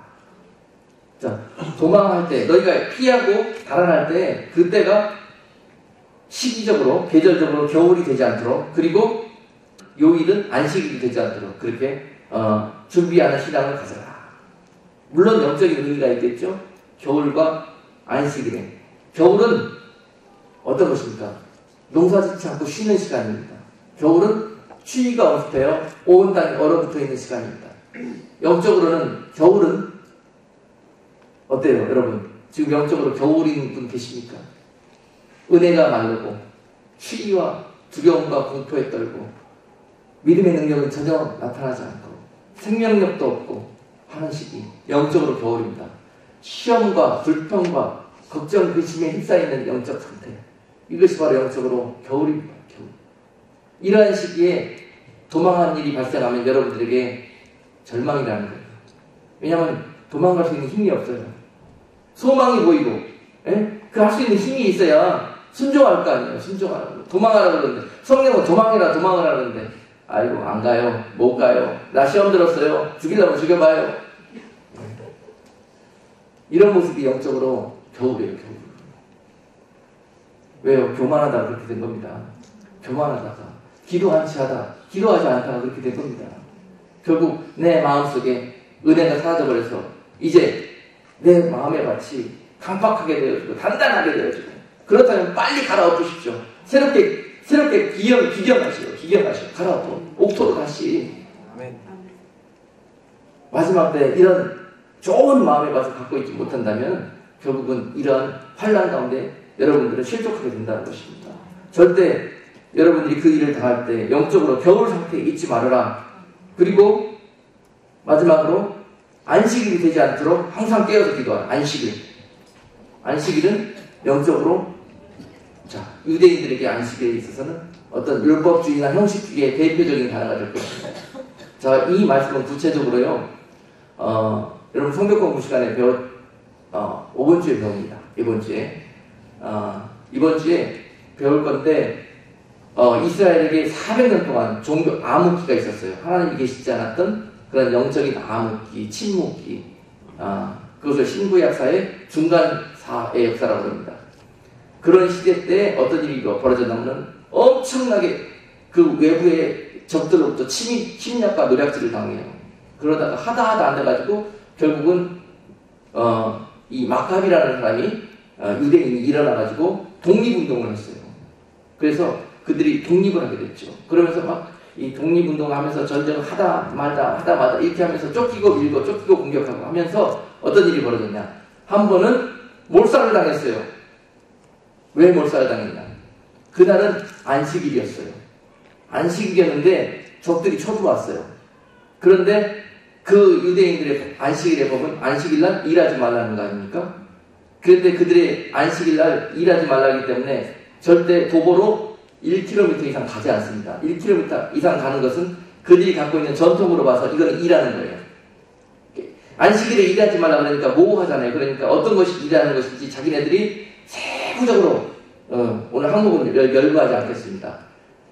자, 도망할 때, 너희가 피하고 달아날 때, 그때가 시기적으로, 계절적으로 겨울이 되지 않도록, 그리고 요일은 안식일이 되지 않도록, 그렇게, 준비하는 신앙을 가져라. 물론 영적인 의미가 있겠죠? 겨울과 안식일에. 겨울은 어떤 것입니까? 농사 짓지 않고 쉬는 시간입니다. 겨울은 추위가 엄습해요. 온 땅이 얼어붙어 있는 시간입니다. 영적으로는 겨울은 어때요, 여러분? 지금 영적으로 겨울인 분 계십니까? 은혜가 마르고 추위와 두려움과 공포에 떨고 믿음의 능력은 전혀 나타나지 않고 생명력도 없고 하는 시기, 영적으로 겨울입니다. 시험과 불평과 걱정, 근심에 휩싸이는 영적 상태, 이것이 바로 영적으로 겨울입니다. 겨울. 이러한 시기에 도망한 일이 발생하면 여러분들에게 절망이라는 거예요. 왜냐하면 도망갈 수 있는 힘이 없어요. 소망이 보이고, 그 할 수 있는 힘이 있어야 순종할 거 아니에요. 순종하라고. 도망하라 그러는데, 성령은 도망해라, 도망하라 그러는데, 아이고, 안 가요. 못 가요. 나 시험 들었어요. 죽이려고 죽여봐요. 이런 모습이 영적으로 겨울이에요, 겨울. 왜요? 교만하다 그렇게 된 겁니다. 교만하다가, 기도하지 않다가 그렇게 된 겁니다. 결국 내 마음속에 은혜가 사라져버려서 이제 내 마음의 밭이 강팍하게 되어지고 단단하게 되어지고, 그렇다면 빨리 갈아엎으십시오. 새롭게 기경하시오. 갈아엎어. 옥토로 다시. 아멘. 마지막 때 이런 좋은 마음의 밭을 갖고 있지 못한다면 결국은 이러한 환난 가운데 여러분들은 실족하게 된다는 것입니다. 절대 여러분들이 그 일을 당할 때 영적으로 겨울 상태에 있지 말아라. 그리고 마지막으로 안식일이 되지 않도록 항상 깨어서 기도하라. 안식일은 영적으로, 자, 유대인들에게 안식일에 있어서는 어떤 율법주의나 형식주의의 대표적인 단어가 될 것입니다. 자, 이 말씀은 구체적으로요, 여러분 성벽공부 시간에 이번 주에 배웁니다. 이번 주에 배울 건데, 이스라엘에게 400년 동안 종교 암흑기가 있었어요. 하나님이 계시지 않았던 그런 영적인 암흑기, 침묵기, 그것을 신구약사의 중간사의 역사라고 합니다. 그런 시대 때 어떤 일이 벌어졌냐면 엄청나게 그 외부의 적들로부터 침략과 노략질을 당해요. 그러다가 하다 안 돼가지고 결국은 이 마카비라는 사람이 유대인이 일어나가지고 독립운동을 했어요. 그래서 그들이 독립을 하게 됐죠. 그러면서 막 이 독립운동을 하면서 전쟁을 하다 마다 이렇게 하면서 쫓기고 밀고 쫓기고 공격하고 하면서 어떤 일이 벌어졌냐. 한 번은 몰살을 당했어요. 왜 몰살을 당했냐. 그날은 안식일이었어요. 안식일이었는데 적들이 쳐들어왔어요. 그런데 그 유대인들의 안식일의 법은 안식일날 일하지 말라는 거 아닙니까? 그런데 그들의 안식일날 일하지 말라기 때문에 절대 도보로 1km 이상 가지 않습니다. 1km 이상 가는 것은 그들이 갖고 있는 전통으로 봐서 이거는 일하는 거예요. 안식일에 일하지 말라 그러니까 모호하잖아요. 그러니까 어떤 것이 일하는 것인지 자기네들이 세부적으로 오늘 한국은 열거하지 않겠습니다.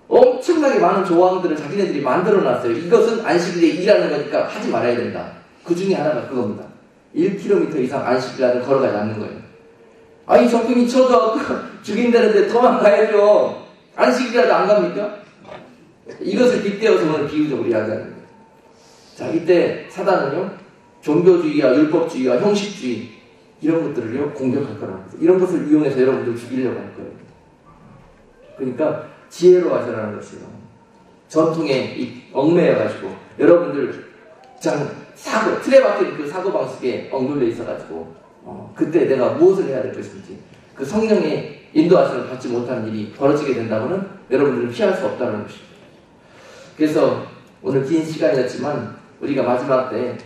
엄청나게 많은 조항들을 자기네들이 만들어놨어요. 이것은 안식일에 일하는 거니까 하지 말아야 된다. 그 중에 하나가 그겁니다. 1km 이상 안식일날을 걸어가지 않는 거예요. 아니 적군이 쳐서 죽인다는데 도망가야죠. 안식일이라도 안 갑니까? 이것을 빗대어서 오늘 비유적으로 이야기하는 거예요. 자, 이때 사단은요, 종교주의와 율법주의와 형식주의 이런 것들을요 공격할 거라고 해요. 이런 것을 이용해서 여러분들 죽이려고 할 거예요. 그러니까 지혜로 하셔라는 것이에요. 전통에 얽매여가지고 여러분들 틀에 박힌 그 사고방식에 얽눌려 있어가지고 그때 내가 무엇을 해야 될 것인지 그 성령의 인도하심을 받지 못하는 일이 벌어지게 된다고는 여러분들은 피할 수 없다는 것입니다. 그래서 오늘 긴 시간이었지만 우리가 마지막 때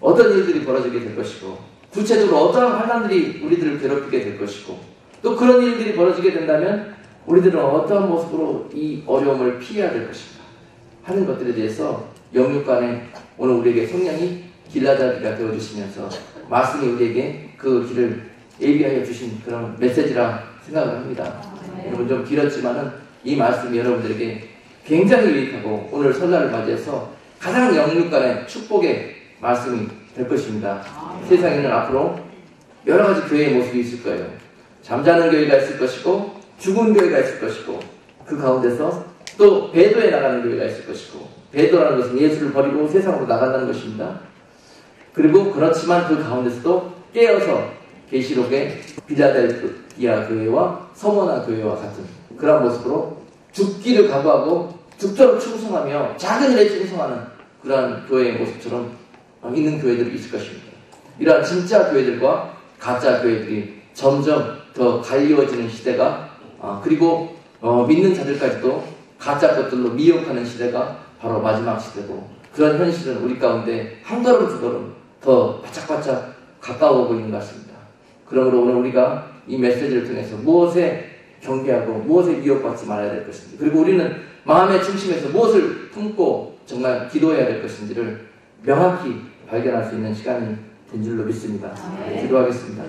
어떤 일들이 벌어지게 될 것이고 구체적으로 어떠한 환난들이 우리들을 괴롭히게 될 것이고 또 그런 일들이 벌어지게 된다면 우리들은 어떠한 모습으로 이 어려움을 피해야 될 것인가 하는 것들에 대해서 영육간에 오늘 우리에게 성령이 길라잡이가 되어주시면서 말씀이 우리에게 그 길을 예비하여 주신 그런 메시지라 생각을 합니다. 여러분 좀 길었지만은 이 말씀이 여러분들에게 굉장히 유익하고 오늘 설날을 맞이해서 가장 영육간의 축복의 말씀이 될 것입니다. 세상에는 앞으로 여러 가지 교회의 모습이 있을 거예요. 잠자는 교회가 있을 것이고 죽은 교회가 있을 것이고 그 가운데서 또 배도에 나가는 교회가 있을 것이고 배도라는 것은 예수를 버리고 세상으로 나간다는 것입니다. 그리고 그렇지만 그 가운데서도 깨어서 계시록의 빌라델피아 교회와 서머나 교회와 같은 그런 모습으로 죽기를 각오하고 죽도록 충성하며 작은 일에 충성하는 그러한 교회의 모습처럼 있는 교회들이 있을 것입니다. 이러한 진짜 교회들과 가짜 교회들이 점점 더 갈리워지는 시대가 그리고 믿는 자들까지도 가짜 것들로 미혹하는 시대가 바로 마지막 시대고 그런 현실은 우리 가운데 한 걸음 두 걸음 더 바짝바짝 가까워 보이는 것 같습니다. 그러므로 오늘 우리가 이 메시지를 통해서 무엇에 경계하고 무엇에 미혹받지 말아야 될 것인지 그리고 우리는 마음의 중심에서 무엇을 품고 정말 기도해야 될 것인지를 명확히 발견할 수 있는 시간이 된 줄로 믿습니다. 기도하겠습니다.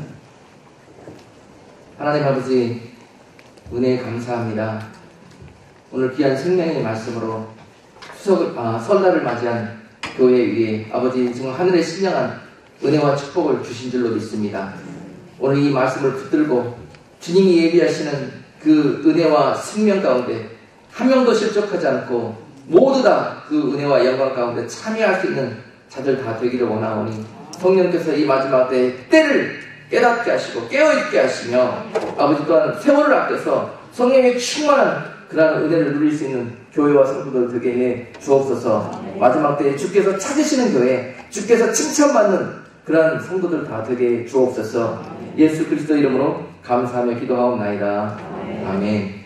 하나님 아버지, 은혜에 감사합니다. 오늘 귀한 생명의 말씀으로 설날을 맞이한 교회 위에 아버지 정말 하늘의 신령한 은혜와 축복을 주신 줄로 믿습니다. 오늘 이 말씀을 붙들고 주님이 예비하시는 그 은혜와 생명 가운데 한 명도 실족하지 않고 모두 다 그 은혜와 영광 가운데 참여할 수 있는 자들 다 되기를 원하오니 성령께서 이 마지막 때를 깨닫게 하시고 깨어있게 하시며 아버지 또한 세월을 아껴서 성령의 충만한 그러한 은혜를 누릴 수 있는 교회와 성도들 되게 해 주옵소서. 마지막 때에 주께서 찾으시는 교회, 주께서 칭찬받는 그러한 성도들 다 되게 해 주옵소서. 예수 그리스도 이름으로 감사하며 기도하옵나이다. 아멘.